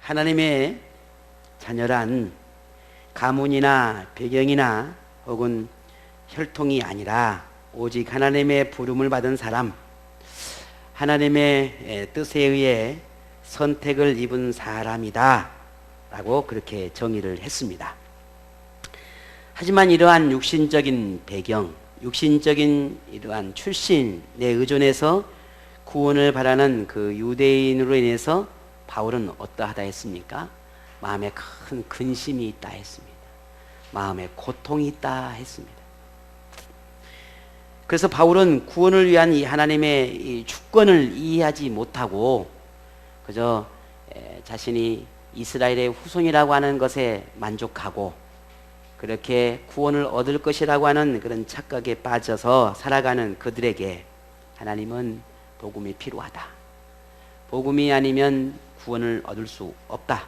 하나님의 자녀란 가문이나 배경이나 혹은 혈통이 아니라 오직 하나님의 부름을 받은 사람, 하나님의 뜻에 의해 선택을 입은 사람이다 라고 그렇게 정의를 했습니다. 하지만 이러한 육신적인 배경, 육신적인 이러한 출신에 의존해서 구원을 바라는 그 유대인으로 인해서 바울은 어떠하다 했습니까? 마음에 큰 근심이 있다 했습니다. 마음에 고통이 있다 했습니다. 그래서 바울은 구원을 위한 이 하나님의 이 주권을 이해하지 못하고 그저 자신이 이스라엘의 후손이라고 하는 것에 만족하고 그렇게 구원을 얻을 것이라고 하는 그런 착각에 빠져서 살아가는 그들에게 하나님은 복음이 필요하다. 복음이 아니면 구원을 얻을 수 없다.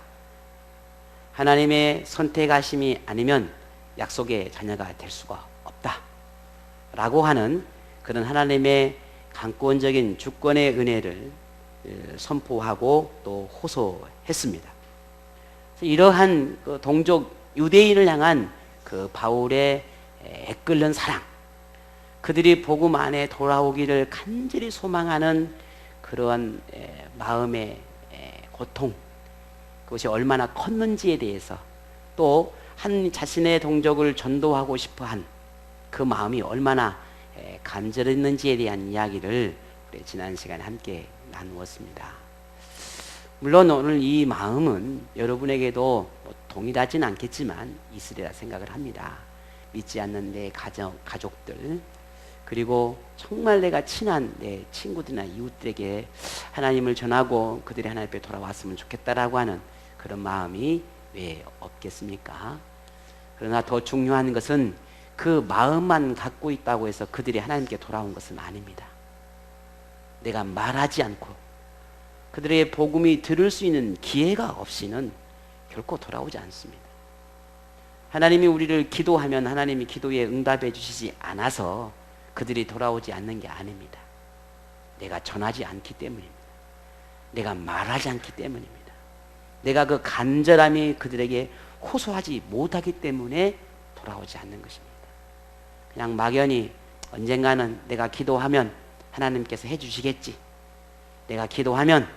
하나님의 선택하심이 아니면 약속의 자녀가 될 수가 없다. 라고 하는 그런 하나님의 강권적인 주권의 은혜를 선포하고 또 호소했습니다. 이러한 그 동족 유대인을 향한 그 바울의 애끓는 사랑, 그들이 복음 안에 돌아오기를 간절히 소망하는 그러한 마음의 고통, 그것이 얼마나 컸는지에 대해서 또 한 자신의 동족을 전도하고 싶어한 그 마음이 얼마나 간절했는지에 대한 이야기를 우리 지난 시간에 함께 나누었습니다. 물론 오늘 이 마음은 여러분에게도 동일하진 않겠지만 있으리라 생각을 합니다. 믿지 않는 내 가족들, 그리고 정말 내가 친한 내 친구들이나 이웃들에게 하나님을 전하고 그들이 하나님 앞에 돌아왔으면 좋겠다라고 하는 그런 마음이 왜 없겠습니까? 그러나 더 중요한 것은 그 마음만 갖고 있다고 해서 그들이 하나님께 돌아온 것은 아닙니다. 내가 말하지 않고 그들의 복음이 들을 수 있는 기회가 없이는 결코 돌아오지 않습니다. 하나님이 우리를 기도하면 하나님이 기도에 응답해 주시지 않아서 그들이 돌아오지 않는 게 아닙니다. 내가 전하지 않기 때문입니다. 내가 말하지 않기 때문입니다. 내가 그 간절함이 그들에게 호소하지 못하기 때문에 돌아오지 않는 것입니다. 그냥 막연히 언젠가는 내가 기도하면 하나님께서 해주시겠지, 내가 기도하면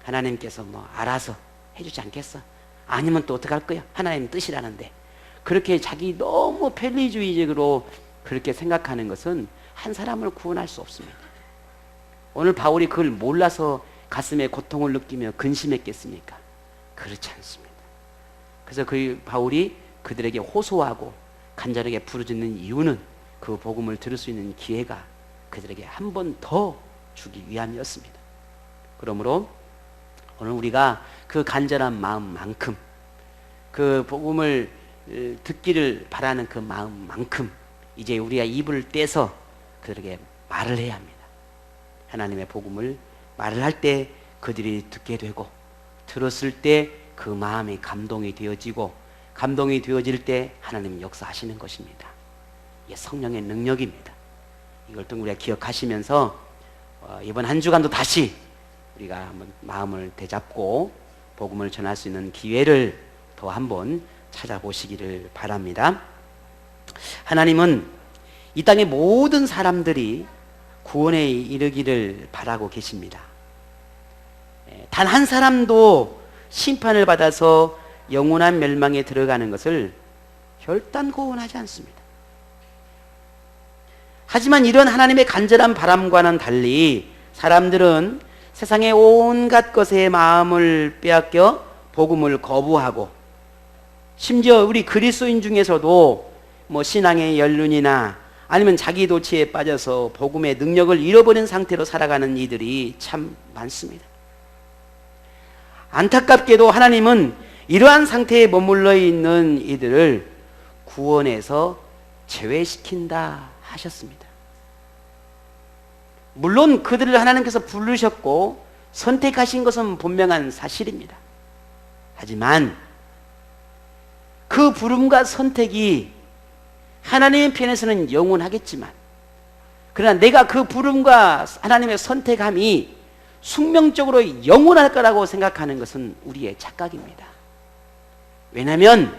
하나님께서 뭐 알아서 해주지 않겠어, 아니면 또 어떡할 거야, 하나님 뜻이라는데, 그렇게 자기 너무 편리주의적으로 그렇게 생각하는 것은 한 사람을 구원할 수 없습니다. 오늘 바울이 그걸 몰라서 가슴에 고통을 느끼며 근심했겠습니까? 그렇지 않습니다. 그래서 그 바울이 그들에게 호소하고 간절하게 부르짖는 이유는 그 복음을 들을 수 있는 기회가 그들에게 한 번 더 주기 위함이었습니다. 그러므로 오늘 우리가 그 간절한 마음만큼, 그 복음을 듣기를 바라는 그 마음만큼 이제 우리가 입을 떼서 그들에게 말을 해야 합니다. 하나님의 복음을 말을 할 때 그들이 듣게 되고, 들었을 때 그 마음이 감동이 되어지고, 감동이 되어질 때 하나님 역사하시는 것입니다. 이게 성령의 능력입니다. 이걸 또 우리가 기억하시면서 이번 한 주간도 다시 우리가 한번 마음을 되잡고 복음을 전할 수 있는 기회를 더 한번 찾아보시기를 바랍니다. 하나님은 이 땅의 모든 사람들이 구원에 이르기를 바라고 계십니다. 단 한 사람도 심판을 받아서 영원한 멸망에 들어가는 것을 결단코 원하지 않습니다. 하지만 이런 하나님의 간절한 바람과는 달리 사람들은 세상의 온갖 것에 마음을 빼앗겨 복음을 거부하고, 심지어 우리 그리스도인 중에서도 뭐 신앙의 연륜이나 아니면 자기 도취에 빠져서 복음의 능력을 잃어버린 상태로 살아가는 이들이 참 많습니다. 안타깝게도 하나님은 이러한 상태에 머물러 있는 이들을 구원에서 제외시킨다 하셨습니다. 물론 그들을 하나님께서 부르셨고 선택하신 것은 분명한 사실입니다. 하지만 그 부름과 선택이 하나님의 편에서는 영원하겠지만, 그러나 내가 그 부름과 하나님의 선택함이 숙명적으로 영원할 거라고 생각하는 것은 우리의 착각입니다. 왜냐하면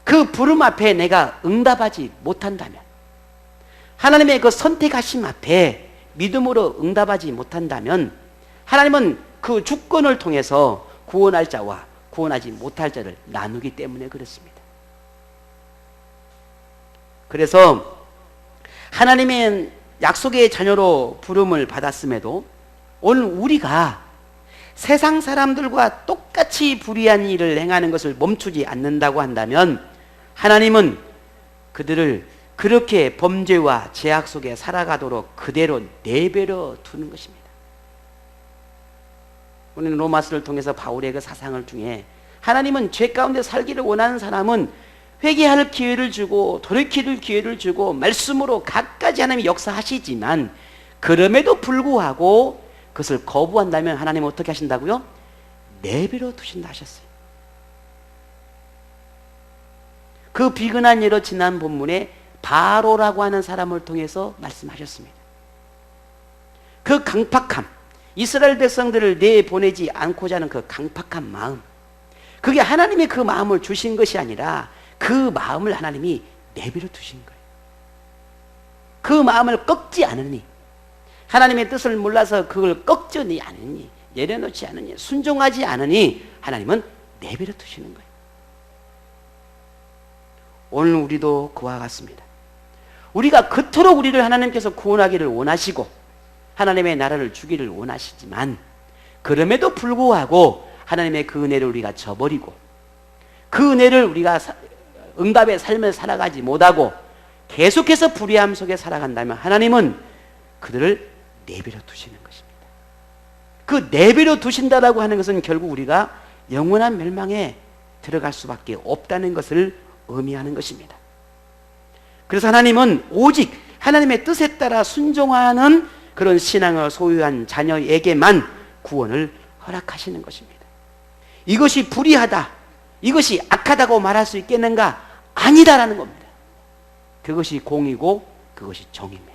그 부름 앞에 내가 응답하지 못한다면, 하나님의 그 선택하심 앞에 믿음으로 응답하지 못한다면, 하나님은 그 주권을 통해서 구원할 자와 구원하지 못할 자를 나누기 때문에 그렇습니다. 그래서 하나님의 약속의 자녀로 부름을 받았음에도 오늘 우리가 세상 사람들과 똑같이 불의한 일을 행하는 것을 멈추지 않는다고 한다면, 하나님은 그들을 그렇게 범죄와 죄악 속에 살아가도록 그대로 내버려 두는 것입니다. 우리는 로마서를 통해서 바울의 그 사상을 중에, 하나님은 죄 가운데 살기를 원하는 사람은 회개할 기회를 주고 돌이킬 기회를 주고 말씀으로 갖가지 하나님이 역사하시지만, 그럼에도 불구하고 그것을 거부한다면 하나님은 어떻게 하신다고요? 내버려 두신다 하셨어요. 그 비근한 예로 지난 본문에 바로라고 하는 사람을 통해서 말씀하셨습니다. 그 강팍함, 이스라엘 백성들을 내보내지 않고자 하는 그 강팍한 마음, 그게 하나님의 그 마음을 주신 것이 아니라 그 마음을 하나님이 내버려 두신 거예요. 그 마음을 꺾지 않으니, 하나님의 뜻을 몰라서 그걸 꺾지 않으니, 내려놓지 않으니, 순종하지 않으니 하나님은 내버려 두시는 거예요. 오늘 우리도 그와 같습니다. 우리가 그토록 우리를 하나님께서 구원하기를 원하시고 하나님의 나라를 주기를 원하시지만, 그럼에도 불구하고 하나님의 그 은혜를 우리가 저버리고 그 은혜를 우리가 응답의 삶을 살아가지 못하고 계속해서 불의함 속에 살아간다면 하나님은 그들을 내버려 두시는 것입니다. 그 내버려 두신다라고 하는 것은 결국 우리가 영원한 멸망에 들어갈 수밖에 없다는 것을 의미하는 것입니다. 그래서 하나님은 오직 하나님의 뜻에 따라 순종하는 그런 신앙을 소유한 자녀에게만 구원을 허락하시는 것입니다. 이것이 불의하다, 이것이 악하다고 말할 수 있겠는가? 아니다라는 겁니다. 그것이 공이고 그것이 정입니다.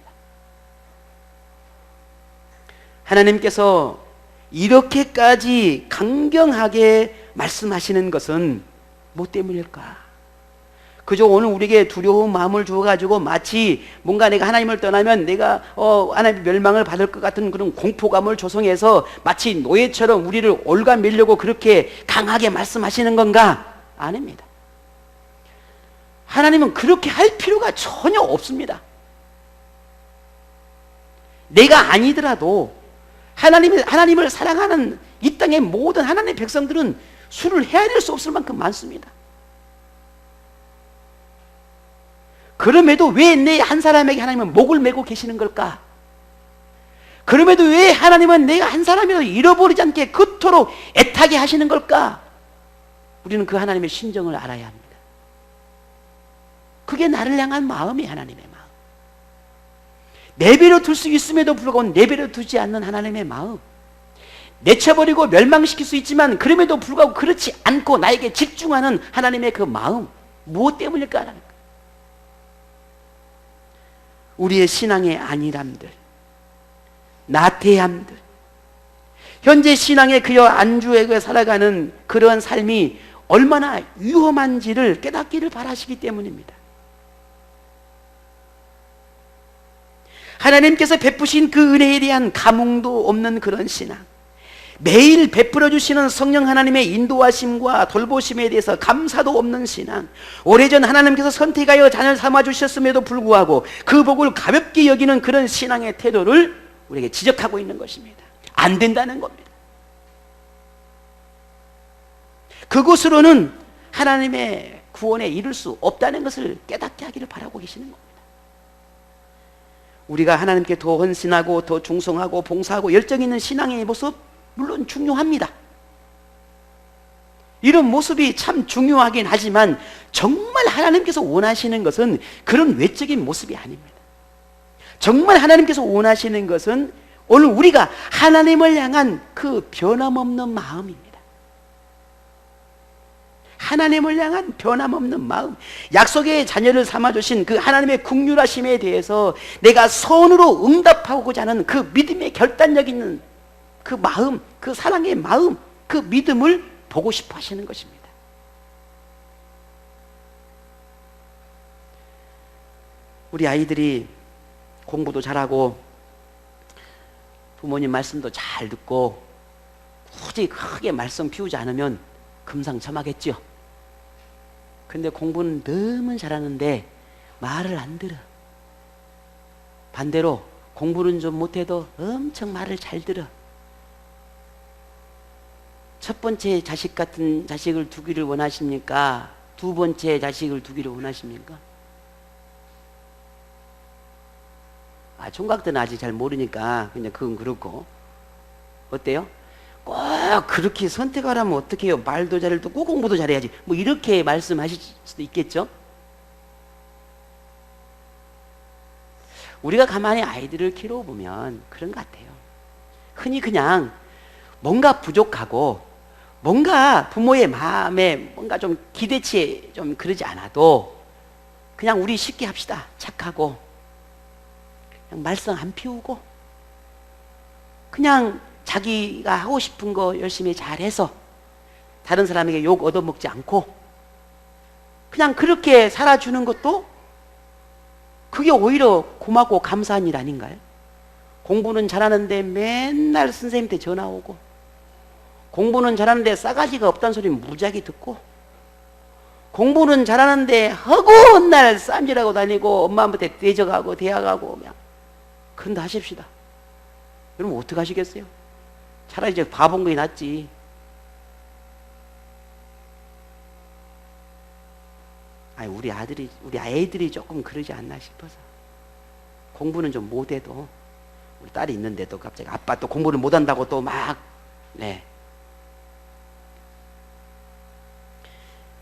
하나님께서 이렇게까지 강경하게 말씀하시는 것은 뭐 때문일까? 그저 오늘 우리에게 두려운 마음을 주어가지고 마치 뭔가 내가 하나님을 떠나면 내가 하나님의 멸망을 받을 것 같은 그런 공포감을 조성해서 마치 노예처럼 우리를 올가매려고 그렇게 강하게 말씀하시는 건가? 아닙니다. 하나님은 그렇게 할 필요가 전혀 없습니다. 내가 아니더라도 하나님을 사랑하는 이 땅의 모든 하나님의 백성들은 수를 헤아릴 수 없을 만큼 많습니다. 그럼에도 왜 내 한 사람에게 하나님은 목을 메고 계시는 걸까? 그럼에도 왜 하나님은 내가 한 사람이라도 잃어버리지 않게 그토록 애타게 하시는 걸까? 우리는 그 하나님의 심정을 알아야 합니다. 그게 나를 향한 마음이 하나님의 마음. 내버려 둘 수 있음에도 불구하고 내버려 두지 않는 하나님의 마음. 내쳐버리고 멸망시킬 수 있지만 그럼에도 불구하고 그렇지 않고 나에게 집중하는 하나님의 그 마음. 무엇 때문일까? 우리의 신앙의 안일함들, 나태함들, 현재 신앙의 그여 안주에 살아가는 그러한 삶이 얼마나 위험한지를 깨닫기를 바라시기 때문입니다. 하나님께서 베푸신 그 은혜에 대한 감흥도 없는 그런 신앙, 매일 베풀어 주시는 성령 하나님의 인도하심과 돌보심에 대해서 감사도 없는 신앙, 오래전 하나님께서 선택하여 자녀를 삼아 주셨음에도 불구하고 그 복을 가볍게 여기는 그런 신앙의 태도를 우리에게 지적하고 있는 것입니다. 안 된다는 겁니다. 그것으로는 하나님의 구원에 이를 수 없다는 것을 깨닫게 하기를 바라고 계시는 겁니다. 우리가 하나님께 더 헌신하고 더 충성하고 봉사하고 열정 있는 신앙의 모습 물론 중요합니다. 이런 모습이 참 중요하긴 하지만 정말 하나님께서 원하시는 것은 그런 외적인 모습이 아닙니다. 정말 하나님께서 원하시는 것은 오늘 우리가 하나님을 향한 그 변함없는 마음입니다. 하나님을 향한 변함없는 마음, 약속의 자녀를 삼아주신 그 하나님의 긍휼하심에 대해서 내가 선으로 응답하고자 하는 그 믿음의 결단력 있는 그 마음, 그 사랑의 마음, 그 믿음을 보고 싶어 하시는 것입니다. 우리 아이들이 공부도 잘하고 부모님 말씀도 잘 듣고 굳이 크게 말썽 피우지 않으면 금상첨화겠죠. 근데 공부는 너무 잘하는데 말을 안 들어. 반대로 공부는 좀 못해도 엄청 말을 잘 들어. 첫 번째 자식 같은 자식을 두기를 원하십니까? 두 번째 자식을 두기를 원하십니까? 총각들은 아직 잘 모르니까 그냥 그건 그렇고. 어때요? 꼭 그렇게 선택하라면 어떻게 해요? 말도 잘해도 꼭 공부도 잘해야지. 뭐 이렇게 말씀하실 수도 있겠죠? 우리가 가만히 아이들을 키워보면 그런 것 같아요. 흔히 그냥 뭔가 부족하고 뭔가 부모의 마음에 뭔가 좀 기대치에 좀 그러지 않아도 그냥 우리 쉽게 합시다. 착하고 그냥 말썽 안 피우고 그냥 자기가 하고 싶은 거 열심히 잘해서 다른 사람에게 욕 얻어먹지 않고 그냥 그렇게 살아주는 것도 그게 오히려 고맙고 감사한 일 아닌가요? 공부는 잘하는데 맨날 선생님한테 전화 오고 공부는 잘하는데 싸가지가 없다는 소리 무지하게 듣고 공부는 잘하는데 허구한 날 쌈질하고 다니고 엄마한테 대적하고 대학하고 그냥 그런다 하십시다. 여러분 어떻게 하시겠어요? 차라리 이제 바본 게 낫지. 아니 우리 아이들이 조금 그러지 않나 싶어서. 공부는 좀 못해도 우리 딸이 있는데도 갑자기 아빠 또 공부를 못한다고 또 막 네.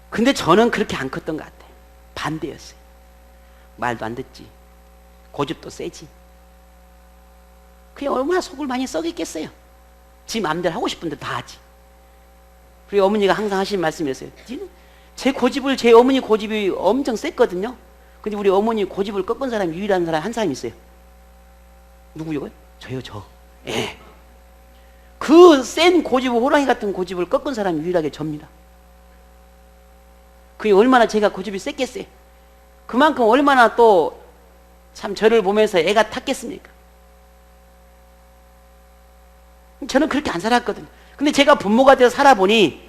근데 저는 그렇게 안 컸던 것 같아요. 반대였어요. 말도 안 듣지. 고집도 세지. 그게 얼마나 속을 많이 썩였겠어요. 지 마음대로 하고 싶은 대로 다 하지. 그리고 어머니가 항상 하신 말씀이었어요. 제 어머니 고집이 엄청 셌거든요. 근데 우리 어머니 고집을 꺾은 사람이 유일한 사람 한 사람 있어요. 누구요? 저요, 저. 예. 그 센 고집을, 호랑이 같은 고집을 꺾은 사람이 유일하게 접니다. 그게 얼마나 제가 고집이 셌겠어요. 그만큼 얼마나 또 참 저를 보면서 애가 탔겠습니까? 저는 그렇게 안 살았거든요. 근데 제가 부모가 되어 살아보니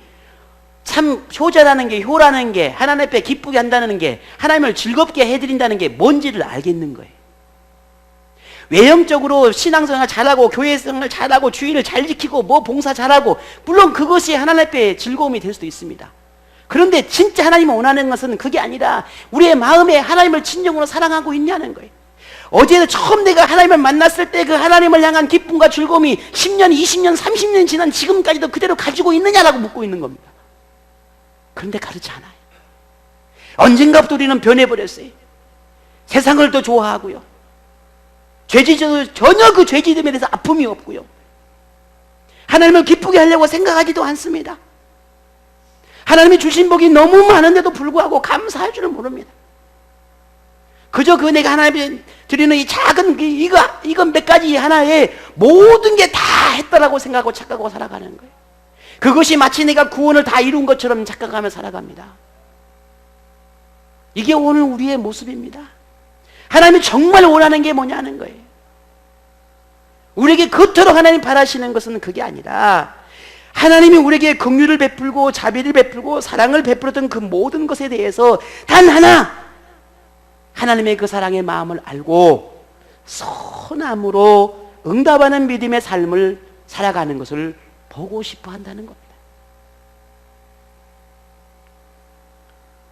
참 효자라는 게, 효라는 게, 하나님 앞에 기쁘게 한다는 게, 하나님을 즐겁게 해드린다는 게 뭔지를 알겠는 거예요. 외형적으로 신앙생활 잘하고 교회생활 잘하고 주의를 잘 지키고 뭐 봉사 잘하고 물론 그것이 하나님 앞에 즐거움이 될 수도 있습니다. 그런데 진짜 하나님을 원하는 것은 그게 아니라 우리의 마음에 하나님을 진정으로 사랑하고 있냐는 거예요. 어제 처음 내가 하나님을 만났을 때 그 하나님을 향한 기쁨과 즐거움이 10년, 20년, 30년 지난 지금까지도 그대로 가지고 있느냐라고 묻고 있는 겁니다. 그런데 그렇지 않아요. 언젠가부터 우리는 변해버렸어요. 세상을 더 좋아하고요. 죄지도 전혀 그 죄지됨에 대해서 아픔이 없고요. 하나님을 기쁘게 하려고 생각하지도 않습니다. 하나님이 주신 복이 너무 많은데도 불구하고 감사할 줄은 모릅니다. 그저 그 내가 하나님이 드리는 이 작은 이건 몇 가지 하나에 모든 게 다 했다라고 생각하고 착각하고 살아가는 거예요. 그것이 마치 내가 구원을 다 이룬 것처럼 착각하며 살아갑니다. 이게 오늘 우리의 모습입니다. 하나님이 정말 원하는 게 뭐냐는 거예요. 우리에게 그토록 하나님 바라시는 것은 그게 아니라 하나님이 우리에게 긍휼을 베풀고 자비를 베풀고 사랑을 베풀었던 그 모든 것에 대해서 단 하나 하나님의 그 사랑의 마음을 알고 선함으로 응답하는 믿음의 삶을 살아가는 것을 보고 싶어 한다는 겁니다.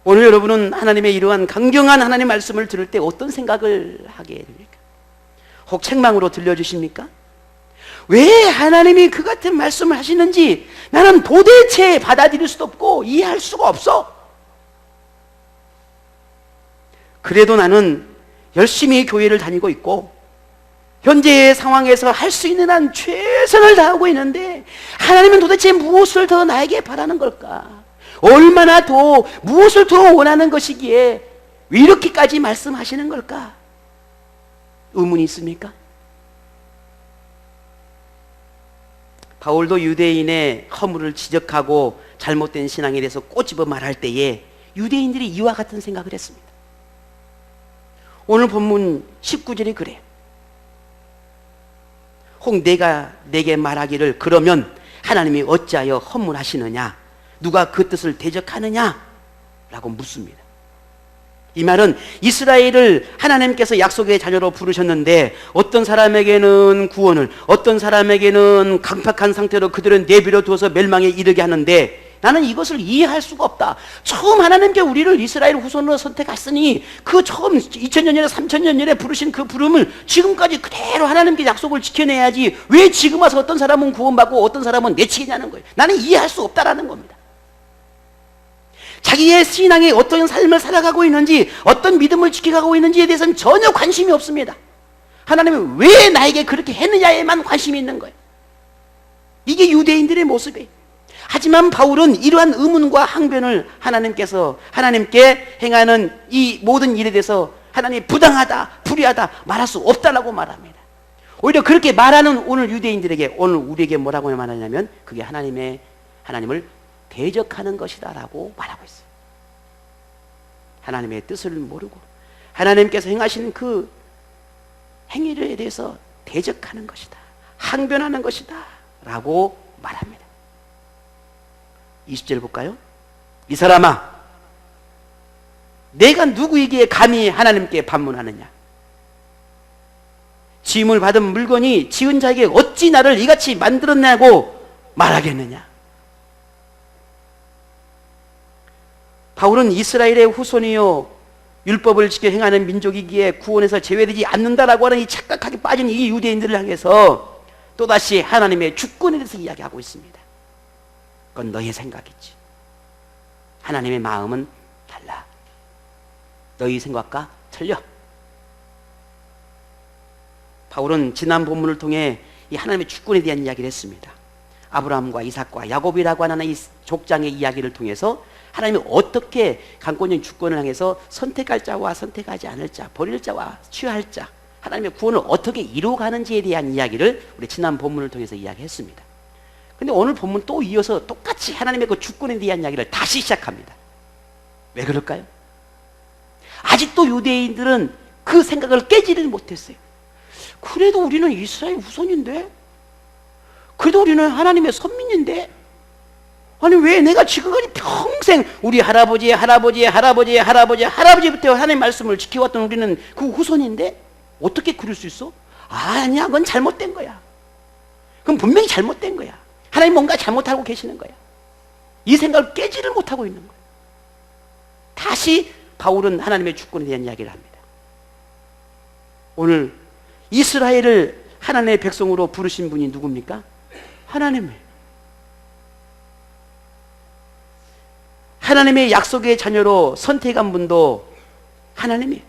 오늘 여러분은 하나님의 이러한 강경한 하나님의 말씀을 들을 때 어떤 생각을 하게 됩니까? 혹 책망으로 들려주십니까? 왜 하나님이 그 같은 말씀을 하시는지 나는 도대체 받아들일 수도 없고 이해할 수가 없어. 그래도 나는 열심히 교회를 다니고 있고 현재의 상황에서 할 수 있는 한 최선을 다하고 있는데 하나님은 도대체 무엇을 더 나에게 바라는 걸까? 얼마나 더 무엇을 더 원하는 것이기에 왜 이렇게까지 말씀하시는 걸까? 의문이 있습니까? 바울도 유대인의 허물을 지적하고 잘못된 신앙에 대해서 꼬집어 말할 때에 유대인들이 이와 같은 생각을 했습니다. 오늘 본문 19절이 그래요. 혹 내가 내게 말하기를 그러면 하나님이 어찌하여 허물하시느냐, 누가 그 뜻을 대적하느냐 라고 묻습니다. 이 말은 이스라엘을 하나님께서 약속의 자녀로 부르셨는데 어떤 사람에게는 구원을, 어떤 사람에게는 강팍한 상태로 그들은 내버려 두어서 멸망에 이르게 하는데 나는 이것을 이해할 수가 없다. 처음 하나님께 우리를 이스라엘 후손으로 선택했으니 그 처음 2000년 전에 3000년 전에 부르신 그 부름을 지금까지 그대로 하나님께 약속을 지켜내야지 왜 지금 와서 어떤 사람은 구원받고 어떤 사람은 내치겠냐는 거예요. 나는 이해할 수 없다라는 겁니다. 자기의 신앙이 어떤 삶을 살아가고 있는지, 어떤 믿음을 지켜가고 있는지에 대해서는 전혀 관심이 없습니다. 하나님은 왜 나에게 그렇게 했느냐에만 관심이 있는 거예요. 이게 유대인들의 모습이에요. 하지만 바울은 이러한 의문과 항변을 하나님께 행하는 이 모든 일에 대해서 하나님이 부당하다, 불의하다 말할 수 없다라고 말합니다. 오히려 그렇게 말하는 오늘 유대인들에게, 오늘 우리에게 뭐라고 말하냐면 그게 하나님을 대적하는 것이다 라고 말하고 있어요. 하나님의 뜻을 모르고 하나님께서 행하신 그 행위에 대해서 대적하는 것이다, 항변하는 것이다 라고 말합니다. 20절 볼까요? 이 사람아, 내가 누구이기에 감히 하나님께 반문하느냐? 지음을 받은 물건이 지은 자에게 어찌 나를 이같이 만들었냐고 말하겠느냐? 바울은 이스라엘의 후손이요 율법을 지켜 행하는 민족이기에 구원에서 제외되지 않는다라고 하는 이 착각하게 빠진 이 유대인들을 향해서 또다시 하나님의 주권에 대해서 이야기하고 있습니다. 그건 너의 생각이지. 하나님의 마음은 달라. 너희 생각과 틀려. 바울은 지난 본문을 통해 이 하나님의 주권에 대한 이야기를 했습니다. 아브라함과 이삭과 야곱이라고 하는 이 족장의 이야기를 통해서 하나님이 어떻게 강권적인 주권을 향해서 선택할 자와 선택하지 않을 자, 버릴 자와 취할 자, 하나님의 구원을 어떻게 이루어가는지에 대한 이야기를 우리 지난 본문을 통해서 이야기했습니다. 근데 오늘 본문 또 이어서 똑같이 하나님의 그 주권에 대한 이야기를 다시 시작합니다. 왜 그럴까요? 아직도 유대인들은 그 생각을 깨지를 못했어요. 그래도 우리는 이스라엘 후손인데, 그래도 우리는 하나님의 선민인데, 아니 왜 내가 지금까지 평생 우리 할아버지부터 하나님의 말씀을 지켜왔던 우리는 그 후손인데 어떻게 그럴 수 있어? 아니야, 그건 잘못된 거야. 그건 분명히 잘못된 거야. 하나님 뭔가 잘못하고 계시는 거야. 이 생각을 깨지를 못하고 있는 거야. 다시 바울은 하나님의 주권에 대한 이야기를 합니다. 오늘 이스라엘을 하나님의 백성으로 부르신 분이 누굽니까? 하나님이에요. 하나님의 약속의 자녀로 선택한 분도 하나님이에요.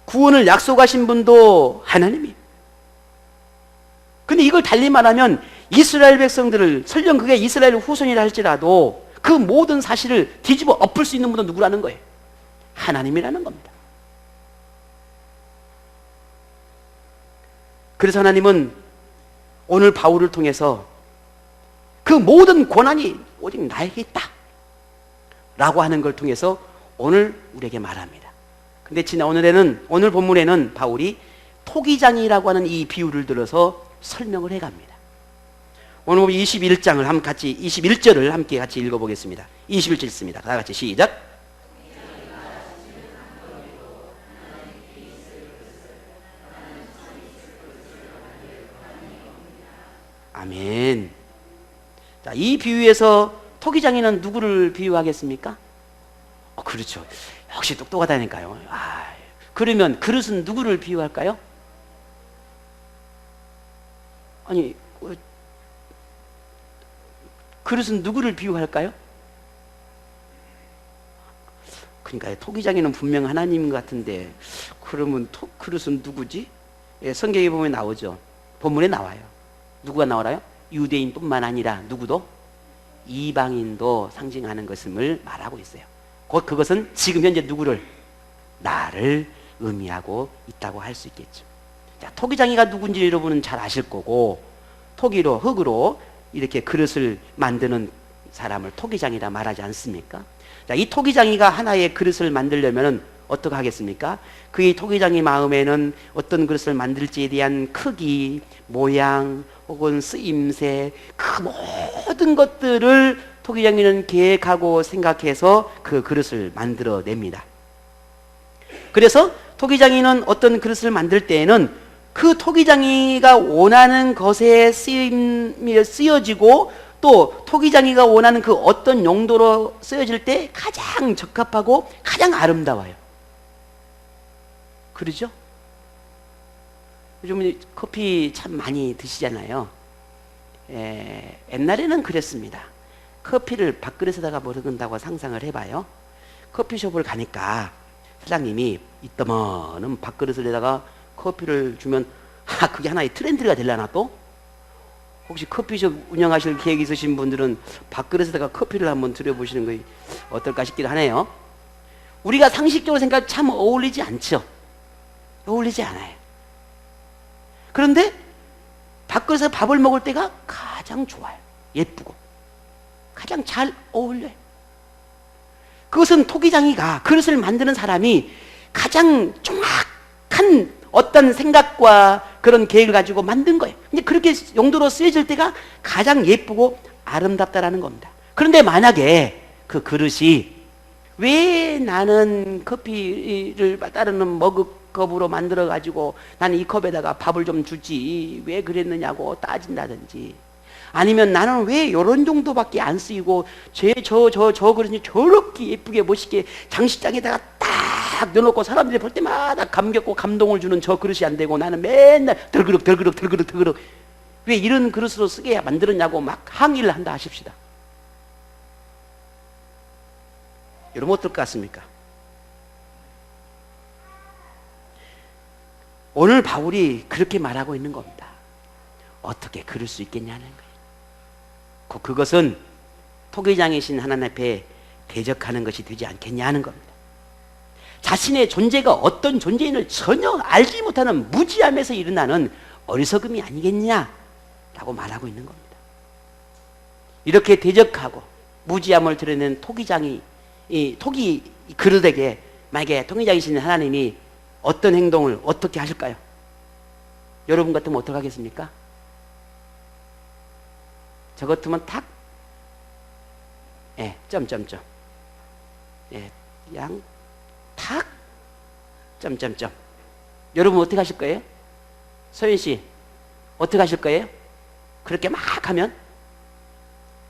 구원을 약속하신 분도 하나님이에요. 근데 이걸 달리 말하면 이스라엘 백성들을, 설령 그게 이스라엘 후손이라 할지라도 그 모든 사실을 뒤집어 엎을 수 있는 분은 누구라는 거예요? 하나님이라는 겁니다. 그래서 하나님은 오늘 바울을 통해서 그 모든 권한이 오직 나에게 있다 라고 하는 걸 통해서 오늘 우리에게 말합니다. 근데 오늘 본문에는 바울이 토기장이라고 하는 이 비유를 들어서 설명을 해갑니다. 오늘 21절을 함께 같이 읽어보겠습니다. 21절 있습니다. 다 같이 시작. 아멘. 자, 이 비유에서 토기장이는 누구를 비유하겠습니까? 그렇죠. 역시 똑똑하다니까요. 그러면 그릇은 누구를 비유할까요? 아니, 그릇은 누구를 비유할까요? 그러니까 토기장이는 분명 하나님 같은데 그러면 그릇은 누구지? 예, 성경에 보면 나오죠. 본문에 나와요. 누구가 나오나요? 유대인뿐만 아니라 누구도? 이방인도 상징하는 것임을 말하고 있어요. 곧 그것은 지금 현재 누구를? 나를 의미하고 있다고 할 수 있겠죠. 자, 토기장이가 누군지 여러분은 잘 아실 거고, 토기로, 흙으로 이렇게 그릇을 만드는 사람을 토기장이라 말하지 않습니까? 자, 이 토기장이가 하나의 그릇을 만들려면 어떻게 하겠습니까? 그의 토기장의 마음에는 어떤 그릇을 만들지에 대한 크기, 모양, 혹은 쓰임새, 그 모든 것들을 토기장이는 계획하고 생각해서 그 그릇을 만들어냅니다. 그래서 토기장이는 어떤 그릇을 만들 때에는 그 토기장이가 원하는 것에 쓰여지고 또 토기장이가 원하는 그 어떤 용도로 쓰여질 때 가장 적합하고 가장 아름다워요. 그러죠? 요즘 커피 참 많이 드시잖아요. 옛날에는 그랬습니다. 커피를 밥그릇에다가 먹는다고 상상을 해봐요. 커피숍을 가니까 사장님이 이따만은 밥그릇에다가 커피를 주면 그게 하나의 트렌드가 되려나 또? 혹시 커피숍 운영하실 계획 있으신 분들은 밥그릇에다가 커피를 한번 드려보시는 거 어떨까 싶기도 하네요. 우리가 상식적으로 생각하면 참 어울리지 않죠. 어울리지 않아요. 그런데 밥그릇에서 밥을 먹을 때가 가장 좋아요. 예쁘고 가장 잘 어울려요. 그것은 토기장이가 그릇을 만드는 사람이 가장 정확한 어떤 생각과 그런 계획을 가지고 만든 거예요. 근데 그렇게 용도로 쓰여질 때가 가장 예쁘고 아름답다라는 겁니다. 그런데 만약에 그 그릇이 왜 나는 커피를 따르는 머그컵으로 만들어 가지고 나는 이 컵에다가 밥을 좀 주지 왜 그랬느냐고 따진다든지, 아니면 나는 왜 이런 정도밖에 안 쓰이고 저 그릇이 저렇게 예쁘게 멋있게 장식장에다가 딱 넣어놓고 사람들이 볼 때마다 감격고 감동을 주는 저 그릇이 안 되고 나는 맨날 덜그럭 왜 이런 그릇으로 쓰게 만들었냐고 막 항의를 한다 하십시다. 여러분 어떨 것 같습니까? 오늘 바울이 그렇게 말하고 있는 겁니다. 어떻게 그럴 수 있겠냐는 거예요. 그것은 토기장이신 하나님 앞에 대적하는 것이 되지 않겠냐 하는 겁니다. 자신의 존재가 어떤 존재인을 전혀 알지 못하는 무지함에서 일어나는 어리석음이 아니겠냐라고 말하고 있는 겁니다. 이렇게 대적하고 무지함을 드러낸 토기장이 이 토기 그릇에게 만약에 토기장이신 하나님이 어떤 행동을 어떻게 하실까요? 여러분 같으면 어떻게 하겠습니까? 저 같으면 탁, 점점점, 그냥 탁, 점점점. 여러분 어떻게 하실 거예요? 소연 씨 어떻게 하실 거예요? 그렇게 막 하면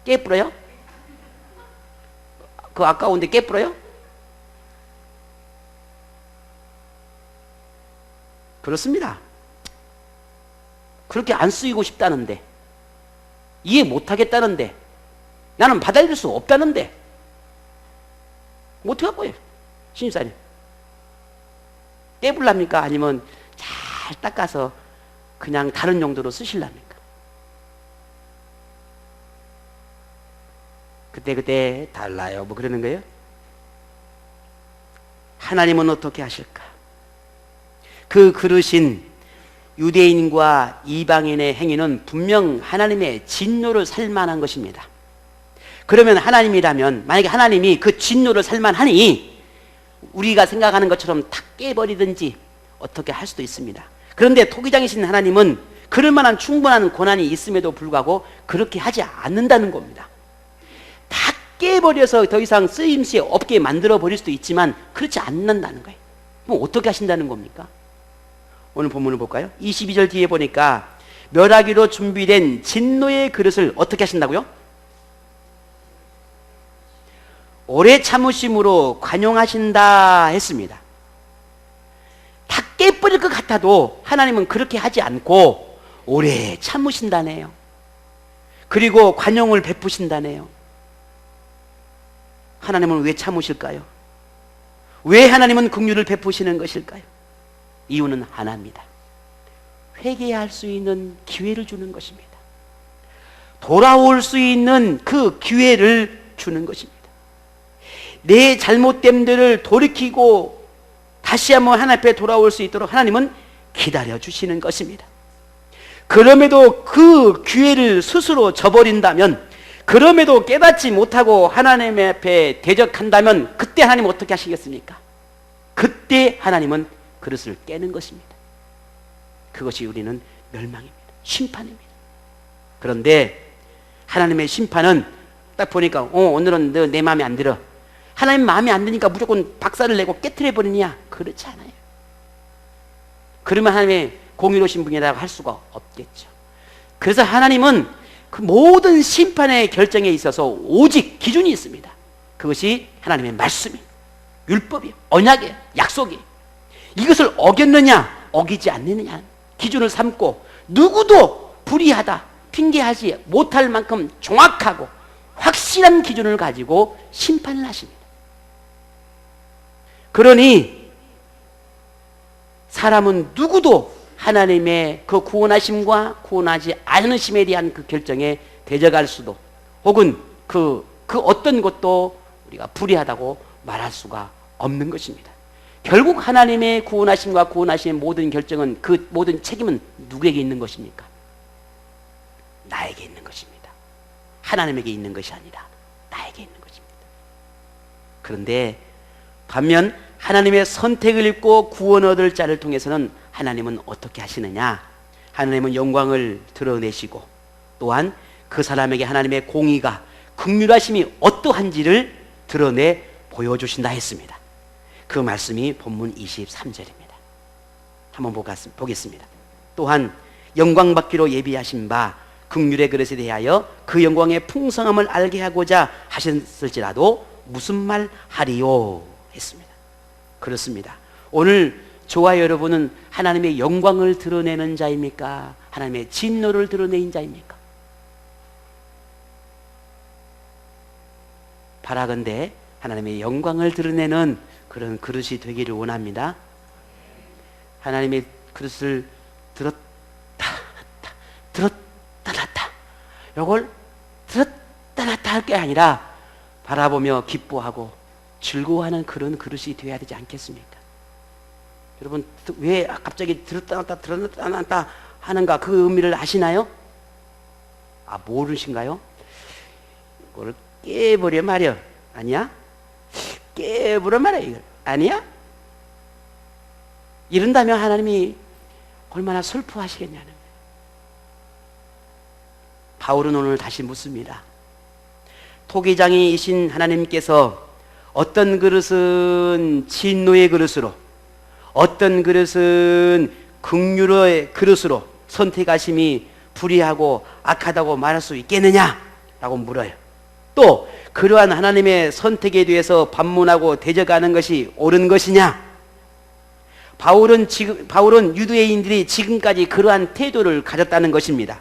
깨부러요? 그 아까운데 깨부러요? 그렇습니다. 그렇게 안 쓰이고 싶다는데, 이해 못하겠다는데, 나는 받아들일 수 없다는데 어떻게 할 거예요? 신입사님 깨불랍니까? 아니면 잘 닦아서 그냥 다른 용도로 쓰실랍니까? 그때 달라요 뭐 그러는 거예요? 하나님은 어떻게 하실까? 그 그릇인 유대인과 이방인의 행위는 분명 하나님의 진노를 살만한 것입니다. 그러면 하나님이라면, 만약에 하나님이 그 진노를 살만하니 우리가 생각하는 것처럼 탁 깨버리든지 어떻게 할 수도 있습니다. 그런데 토기장이신 하나님은 그럴 만한 충분한 권한이 있음에도 불구하고 그렇게 하지 않는다는 겁니다. 다 깨버려서 더 이상 쓰임새 없게 만들어 버릴 수도 있지만 그렇지 않는다는 거예요. 그럼 어떻게 하신다는 겁니까? 오늘 본문을 볼까요? 22절 뒤에 보니까 멸하기로 준비된 진노의 그릇을 어떻게 하신다고요? 오래 참으심으로 관용하신다 했습니다. 다 깨버릴 것 같아도 하나님은 그렇게 하지 않고 오래 참으신다네요. 그리고 관용을 베푸신다네요. 하나님은 왜 참으실까요? 왜 하나님은 긍휼을 베푸시는 것일까요? 이유는 하나입니다. 회개할 수 있는 기회를 주는 것입니다. 돌아올 수 있는 그 기회를 주는 것입니다. 내 잘못됨들을 돌이키고 다시 한번 하나님 앞에 돌아올 수 있도록 하나님은 기다려 주시는 것입니다. 그럼에도 그 기회를 스스로 저버린다면, 그럼에도 깨닫지 못하고 하나님 앞에 대적한다면 그때 하나님 어떻게 하시겠습니까? 그때 하나님은 그릇을 깨는 것입니다. 그것이 우리는 멸망입니다. 심판입니다. 그런데 하나님의 심판은 딱 보니까 오늘은 내 마음에 안 들어. 하나님 마음에 안 드니까 무조건 박살을 내고 깨트려 버리냐? 그렇지 않아요. 그러면 하나님의 공의로우신 분이라고 할 수가 없겠죠. 그래서 하나님은 그 모든 심판의 결정에 있어서 오직 기준이 있습니다. 그것이 하나님의 말씀이, 율법이, 언약이, 약속이. 이것을 어겼느냐, 어기지 않느냐 기준을 삼고 누구도 불의하다, 핑계하지 못할 만큼 정확하고 확실한 기준을 가지고 심판을 하십니다. 그러니 사람은 누구도 하나님의 그 구원하심과 구원하지 않으심에 대한 그 결정에 대적할 수도, 혹은 그 어떤 것도 우리가 불의하다고 말할 수가 없는 것입니다. 결국 하나님의 구원하심과 구원하심의 모든 결정은, 그 모든 책임은 누구에게 있는 것입니까? 나에게 있는 것입니다. 하나님에게 있는 것이 아니라 나에게 있는 것입니다. 그런데 반면 하나님의 선택을 입고 구원 얻을 자를 통해서는 하나님은 어떻게 하시느냐? 하나님은 영광을 드러내시고 또한 그 사람에게 하나님의 공의가, 긍휼하심이 어떠한지를 드러내 보여주신다 했습니다. 그 말씀이 본문 23절입니다. 한번 보겠습니다. 또한 영광 받기로 예비하신 바 긍휼의 그릇에 대하여 그 영광의 풍성함을 알게 하고자 하셨을지라도 무슨 말 하리요 했습니다. 그렇습니다. 오늘 저와 여러분은 하나님의 영광을 드러내는 자입니까? 하나님의 진노를 드러내는 자입니까? 바라건대 하나님의 영광을 드러내는 그런 그릇이 되기를 원합니다. 하나님의 그릇을 들었다 놨다, 들었다 놨다, 이걸 들었다 놨다 할 게 아니라 바라보며 기뻐하고 즐거워하는 그런 그릇이 되어야 되지 않겠습니까? 여러분, 왜 갑자기 들었다 놨다 하는가? 그 의미를 아시나요? 모르신가요? 그걸 깨버려 말이야. 아니야? 깨버려 말이야. 이걸 아니야? 이런다면 하나님이 얼마나 슬퍼하시겠냐는 거예요. 바울은 오늘 다시 묻습니다. 토기장이이신 하나님께서 어떤 그릇은 진노의 그릇으로, 어떤 그릇은 긍휼의 그릇으로 선택하심이 불의하고 악하다고 말할 수 있겠느냐? 라고 물어요. 또 그러한 하나님의 선택에 대해서 반문하고 대적하는 것이 옳은 것이냐? 바울은 유대인들이 지금까지 그러한 태도를 가졌다는 것입니다.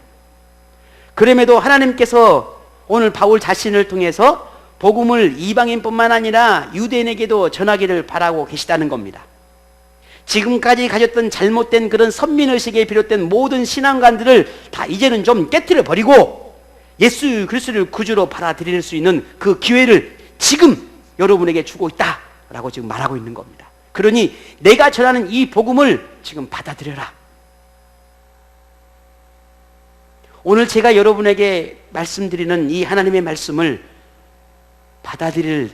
그럼에도 하나님께서 오늘 바울 자신을 통해서 복음을 이방인뿐만 아니라 유대인에게도 전하기를 바라고 계시다는 겁니다. 지금까지 가졌던 잘못된 그런 선민의식에 비롯된 모든 신앙관들을 다 이제는 좀 깨트려 버리고 예수 그리스도를 구주로 받아들일 수 있는 그 기회를 지금 여러분에게 주고 있다라고 지금 말하고 있는 겁니다. 그러니 내가 전하는 이 복음을 지금 받아들여라. 오늘 제가 여러분에게 말씀드리는 이 하나님의 말씀을 받아들일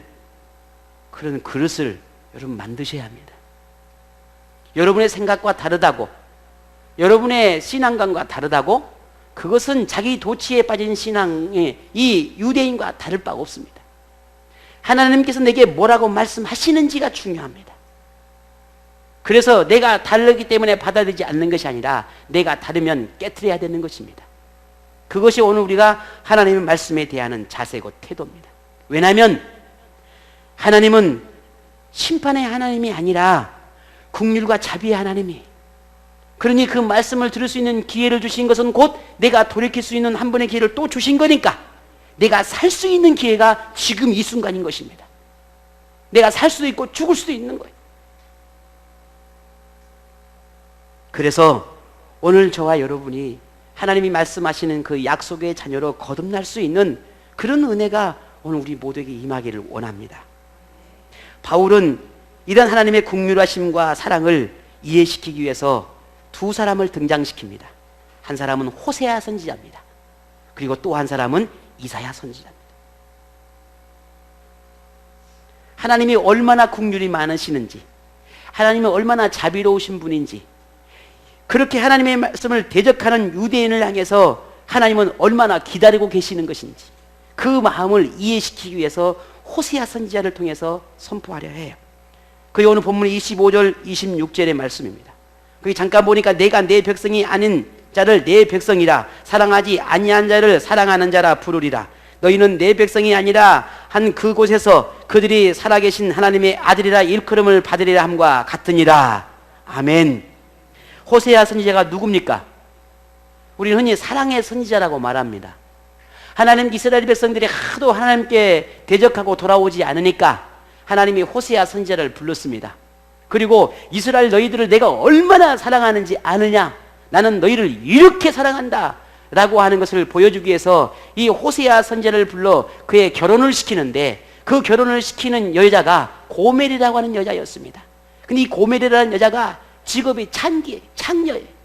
그런 그릇을 여러분 만드셔야 합니다. 여러분의 생각과 다르다고, 여러분의 신앙관과 다르다고, 그것은 자기 도취에 빠진 신앙의 이 유대인과 다를 바가 없습니다. 하나님께서 내게 뭐라고 말씀하시는지가 중요합니다. 그래서 내가 다르기 때문에 받아들이지 않는 것이 아니라 내가 다르면 깨트려야 되는 것입니다. 그것이 오늘 우리가 하나님의 말씀에 대하는 자세고 태도입니다. 왜냐하면 하나님은 심판의 하나님이 아니라 긍휼과 자비의 하나님이, 그러니 그 말씀을 들을 수 있는 기회를 주신 것은 곧 내가 돌이킬 수 있는 한 번의 기회를 또 주신 거니까 내가 살 수 있는 기회가 지금 이 순간인 것입니다. 내가 살 수도 있고 죽을 수도 있는 거예요. 그래서 오늘 저와 여러분이 하나님이 말씀하시는 그 약속의 자녀로 거듭날 수 있는 그런 은혜가 오늘 우리 모두에게 임하기를 원합니다. 바울은 이런 하나님의 긍휼하심과 사랑을 이해시키기 위해서 두 사람을 등장시킵니다. 한 사람은 호세아 선지자입니다. 그리고 또 한 사람은 이사야 선지자입니다. 하나님이 얼마나 긍휼이 많으시는지, 하나님이 얼마나 자비로우신 분인지, 그렇게 하나님의 말씀을 대적하는 유대인을 향해서 하나님은 얼마나 기다리고 계시는 것인지 그 마음을 이해시키기 위해서 호세아 선지자를 통해서 선포하려 해요. 그게 오늘 본문 25절 26절의 말씀입니다. 거기 잠깐 보니까 내가 내 백성이 아닌 자를 내 백성이라, 사랑하지 아니한 자를 사랑하는 자라 부르리라. 너희는 내 백성이 아니라 한 그곳에서 그들이 살아계신 하나님의 아들이라 일컬음을 받으리라 함과 같으니라. 아멘. 호세아 선지자가 누굽니까? 우리는 흔히 사랑의 선지자라고 말합니다. 하나님 이스라엘 백성들이 하도 하나님께 대적하고 돌아오지 않으니까 하나님이 호세아 선지자를 불렀습니다. 그리고 이스라엘 너희들을 내가 얼마나 사랑하는지 아느냐? 나는 너희를 이렇게 사랑한다 라고 하는 것을 보여주기 위해서 이 호세아 선지자를 불러 그의 결혼을 시키는데, 그 결혼을 시키는 여자가 고멜이라고 하는 여자였습니다. 근데 이 고멜이라는 여자가 직업이 창녀예요.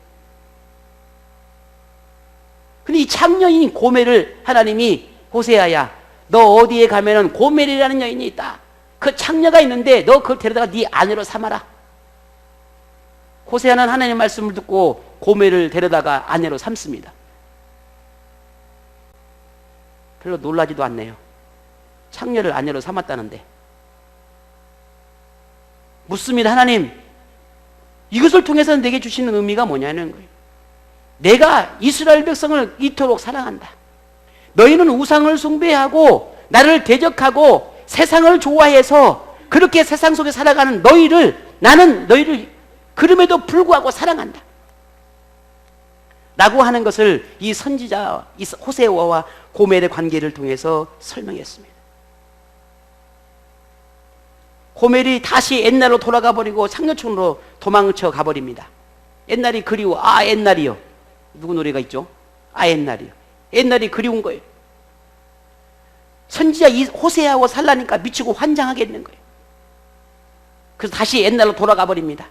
근데 이 창녀인 고멜을 하나님이 호세아야, 너 어디에 가면은 고멜이라는 여인이 있다. 그 창녀가 있는데 너 그걸 데려다가 네 아내로 삼아라. 호세아는 하나님의 말씀을 듣고 고멜을 데려다가 아내로 삼습니다. 별로 놀라지도 않네요. 창녀를 아내로 삼았다는데. 묻습니다. 하나님, 이것을 통해서 내게 주시는 의미가 뭐냐는 거예요. 내가 이스라엘 백성을 이토록 사랑한다. 너희는 우상을 숭배하고 나를 대적하고 세상을 좋아해서 그렇게 세상 속에 살아가는 나는 너희를 그럼에도 불구하고 사랑한다 라고 하는 것을 이 선지자 호세아와 고멜의 관계를 통해서 설명했습니다. 고멜이 다시 옛날로 돌아가 버리고 창녀촌으로 도망쳐 가버립니다. 옛날이 그리워. 아 옛날이요. 누구 노래가 있죠? 아 옛날이요. 옛날이 그리운 거예요. 선지자 호세아하고 살라니까 미치고 환장하겠는 거예요. 그래서 다시 옛날로 돌아가 버립니다.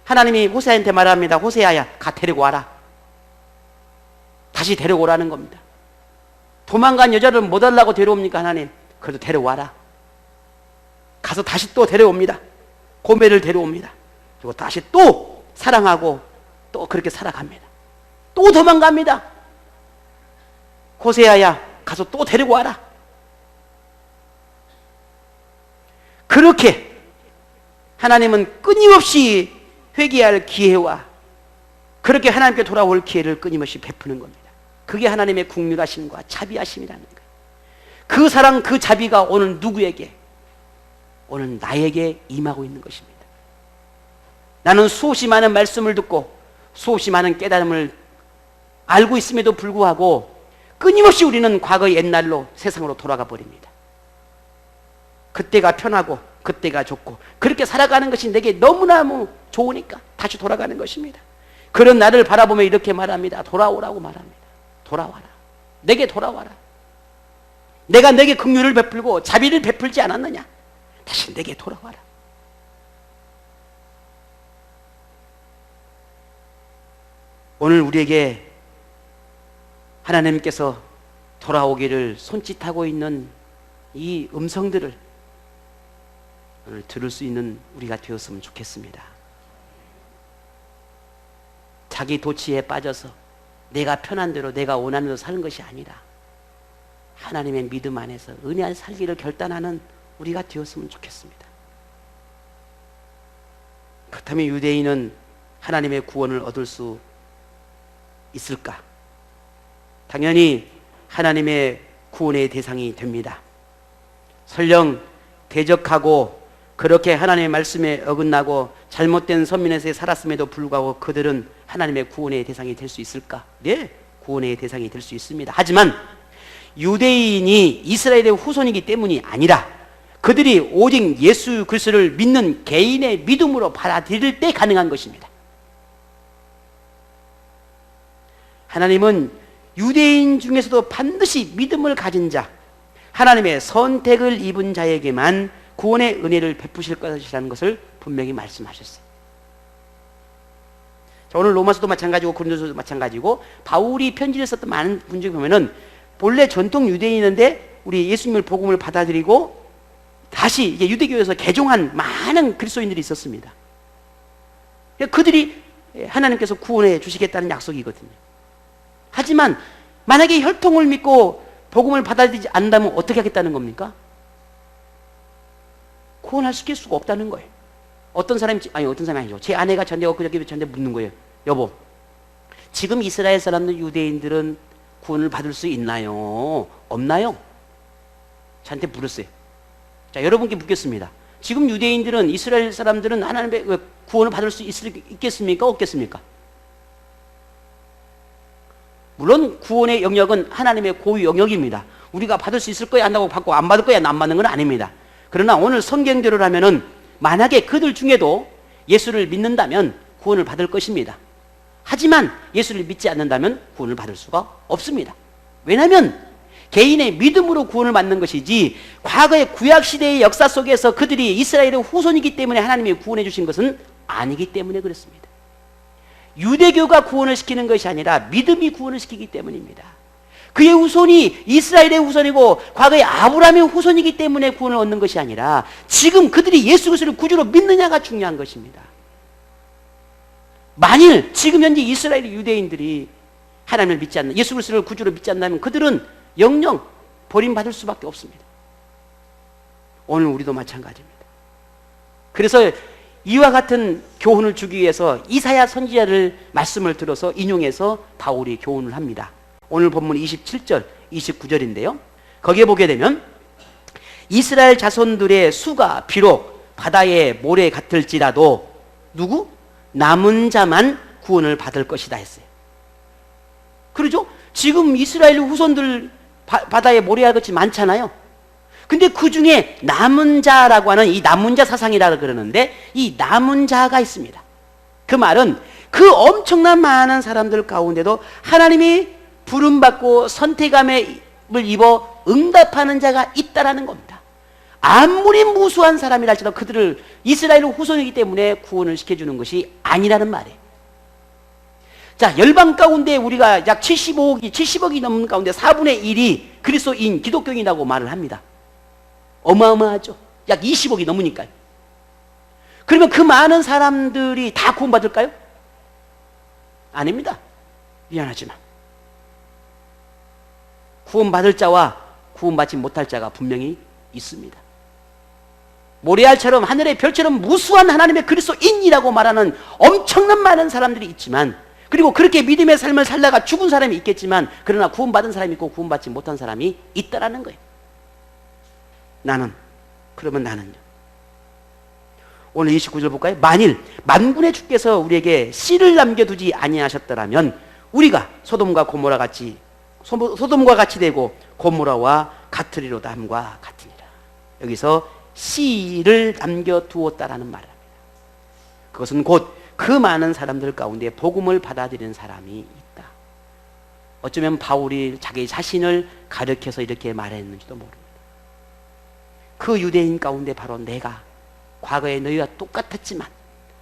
하나님이 호세아한테 말합니다. 호세아야, 가 데리고 와라. 다시 데려오라는 겁니다. 도망간 여자를 못 하려고 데려옵니까 하나님? 그래도 데려와라. 가서 다시 또 데려옵니다. 고멜을 데려옵니다. 그리고 다시 또 사랑하고 또 그렇게 살아갑니다. 또 도망갑니다. 호세아야, 가서 또 데리고 와라. 그렇게 하나님은 끊임없이 회개할 기회와 그렇게 하나님께 돌아올 기회를 끊임없이 베푸는 겁니다. 그게 하나님의 긍휼하심과 자비하심이라는 거예요. 그 사랑, 그 자비가 오늘 누구에게? 오늘 나에게 임하고 있는 것입니다. 나는 수없이 많은 말씀을 듣고 수없이 많은 깨달음을 알고 있음에도 불구하고 끊임없이 우리는 과거 옛날로 세상으로 돌아가 버립니다. 그때가 편하고 그때가 좋고 그렇게 살아가는 것이 내게 너무너무 좋으니까 다시 돌아가는 것입니다. 그런 나를 바라보며 이렇게 말합니다. 돌아오라고 말합니다. 돌아와라. 내게 돌아와라. 내가 내게 긍휼을 베풀고 자비를 베풀지 않았느냐? 다시 내게 돌아와라. 오늘 우리에게 하나님께서 돌아오기를 손짓하고 있는 이 음성들을 오늘 들을 수 있는 우리가 되었으면 좋겠습니다. 자기 도취에 빠져서 내가 편한 대로 내가 원하는 대로 사는 것이 아니라 하나님의 믿음 안에서 은혜 안에 살기를 결단하는 우리가 되었으면 좋겠습니다. 그렇다면 유대인은 하나님의 구원을 얻을 수 있을까? 당연히 하나님의 구원의 대상이 됩니다. 설령 대적하고 그렇게 하나님의 말씀에 어긋나고 잘못된 선민에서 살았음에도 불구하고 그들은 하나님의 구원의 대상이 될 수 있을까? 네, 구원의 대상이 될 수 있습니다. 하지만 유대인이 이스라엘의 후손이기 때문이 아니라 그들이 오직 예수 그리스도를 믿는 개인의 믿음으로 받아들일 때 가능한 것입니다. 하나님은 유대인 중에서도 반드시 믿음을 가진 자, 하나님의 선택을 입은 자에게만 구원의 은혜를 베푸실 것이라는 것을 분명히 말씀하셨어요. 자, 오늘 로마서도 마찬가지고 고린도서도 마찬가지고 바울이 편지를 썼던 많은 분들 보면은 본래 전통 유대인인데 우리 예수님을 복음을 받아들이고 다시 이제 유대교에서 개종한 많은 그리스도인들이 있었습니다. 그들이 하나님께서 구원해 주시겠다는 약속이거든요. 하지만 만약에 혈통을 믿고 복음을 받아들이지 않는다면 어떻게 하겠다는 겁니까? 구원시킬 수가 없다는 거예요. 어떤 사람이 아니죠. 제 아내가 저한테 엊그저께 저한테 묻는 거예요. 여보, 지금 이스라엘 사람들 유대인들은 구원을 받을 수 있나요? 없나요? 저한테 물었어요. 자, 여러분께 묻겠습니다. 지금 유대인들은, 이스라엘 사람들은 하나님의 구원을 받을 수 있겠습니까? 없겠습니까? 물론 구원의 영역은 하나님의 고유 영역입니다. 우리가 받을 수 있을 거야 한다고 받고 안 받을 거야 안 받는 건 아닙니다. 그러나 오늘 성경대로라면은 만약에 그들 중에도 예수를 믿는다면 구원을 받을 것입니다. 하지만 예수를 믿지 않는다면 구원을 받을 수가 없습니다. 왜냐하면 개인의 믿음으로 구원을 받는 것이지 과거의 구약시대의 역사 속에서 그들이 이스라엘의 후손이기 때문에 하나님이 구원해 주신 것은 아니기 때문에 그렇습니다. 유대교가 구원을 시키는 것이 아니라 믿음이 구원을 시키기 때문입니다. 그의 후손이 이스라엘의 후손이고 과거의 아브라함의 후손이기 때문에 구원을 얻는 것이 아니라 지금 그들이 예수 그리스도를 구주로 믿느냐가 중요한 것입니다. 만일 지금 현재 이스라엘 유대인들이 하나님을 믿지 않는, 예수 그리스도를 구주로 믿지 않는다면 그들은 영영 버림받을 수밖에 없습니다. 오늘 우리도 마찬가지입니다. 그래서 이와 같은 교훈을 주기 위해서 이사야 선지자를 말씀을 들어서 인용해서 바울이 교훈을 합니다. 오늘 본문 27절, 29절인데요. 거기에 보게 되면 이스라엘 자손들의 수가 비록 바다의 모래 같을지라도 누구? 남은 자만 구원을 받을 것이다 했어요. 그러죠? 지금 이스라엘 후손들 바다에 모래와 같이 많잖아요. 근데 그 중에 남은 자라고 하는 이 남은 자 사상이라고 그러는데 이 남은 자가 있습니다. 그 말은 그 엄청난 많은 사람들 가운데도 하나님이 부름받고 선택함을 입어 응답하는 자가 있다라는 겁니다. 아무리 무수한 사람이라 할지라도 그들을 이스라엘 후손이기 때문에 구원을 시켜주는 것이 아니라는 말이에요. 자, 열방 가운데 우리가 약 70억이 넘는 가운데 4분의 1이 그리스도인 기독교인이라고 말을 합니다. 어마어마하죠. 약 20억이 넘으니까요. 그러면 그 많은 사람들이 다 구원받을까요? 아닙니다. 미안하지만 구원받을 자와 구원받지 못할 자가 분명히 있습니다. 모래알처럼 하늘의 별처럼 무수한 하나님의 그리스도인이라고 말하는 엄청난 많은 사람들이 있지만, 그리고 그렇게 믿음의 삶을 살다가 죽은 사람이 있겠지만, 그러나 구원받은 사람이 있고 구원받지 못한 사람이 있다라는 거예요. 그러면 나는요. 오늘 29절 볼까요? 만일 만군의 주께서 우리에게 씨를 남겨두지 아니하셨더라면 우리가 소돔과 같이 되고 고모라와 같으리로다 함과 같으니라. 여기서 씨를 남겨두었다라는 말을 합니다. 그것은 곧 그 많은 사람들 가운데 복음을 받아들이는 사람이 있다. 어쩌면 바울이 자기 자신을 가리켜서 이렇게 말했는지도 모릅니다. 그 유대인 가운데 바로 내가 과거에 너희와 똑같았지만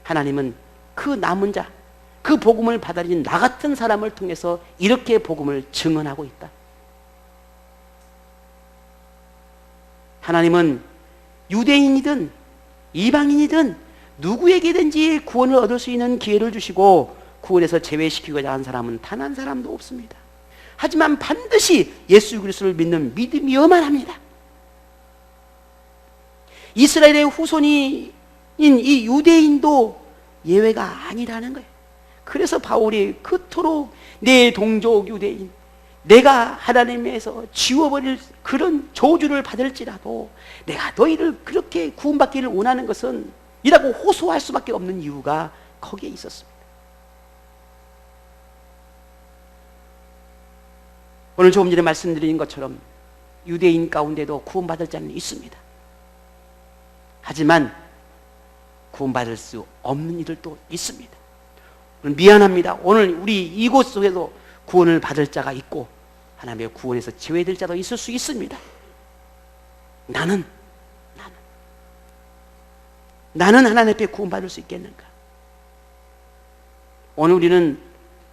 하나님은 그 남은 자, 그 복음을 받아들인 나 같은 사람을 통해서 이렇게 복음을 증언하고 있다. 하나님은 유대인이든 이방인이든 누구에게든지 구원을 얻을 수 있는 기회를 주시고 구원에서 제외시키고자 하는 사람은 단 한 사람도 없습니다. 하지만 반드시 예수 그리스도를 믿는 믿음이어야만 합니다. 이스라엘의 후손인 이 유대인도 예외가 아니라는 거예요. 그래서 바울이 그토록 내 동족 유대인, 내가 하나님에서 지워버릴 그런 저주를 받을지라도 내가 너희를 그렇게 구원받기를 원하는 것은 이라고 호소할 수밖에 없는 이유가 거기에 있었습니다. 오늘 조금 전에 말씀드린 것처럼 유대인 가운데도 구원받을 자는 있습니다. 하지만 구원받을 수 없는 이들도 있습니다. 미안합니다. 오늘 우리 이곳 속에도 구원을 받을 자가 있고 하나님의 구원에서 제외될 자도 있을 수 있습니다. 나는 하나님 앞에 구원받을 수 있겠는가? 오늘 우리는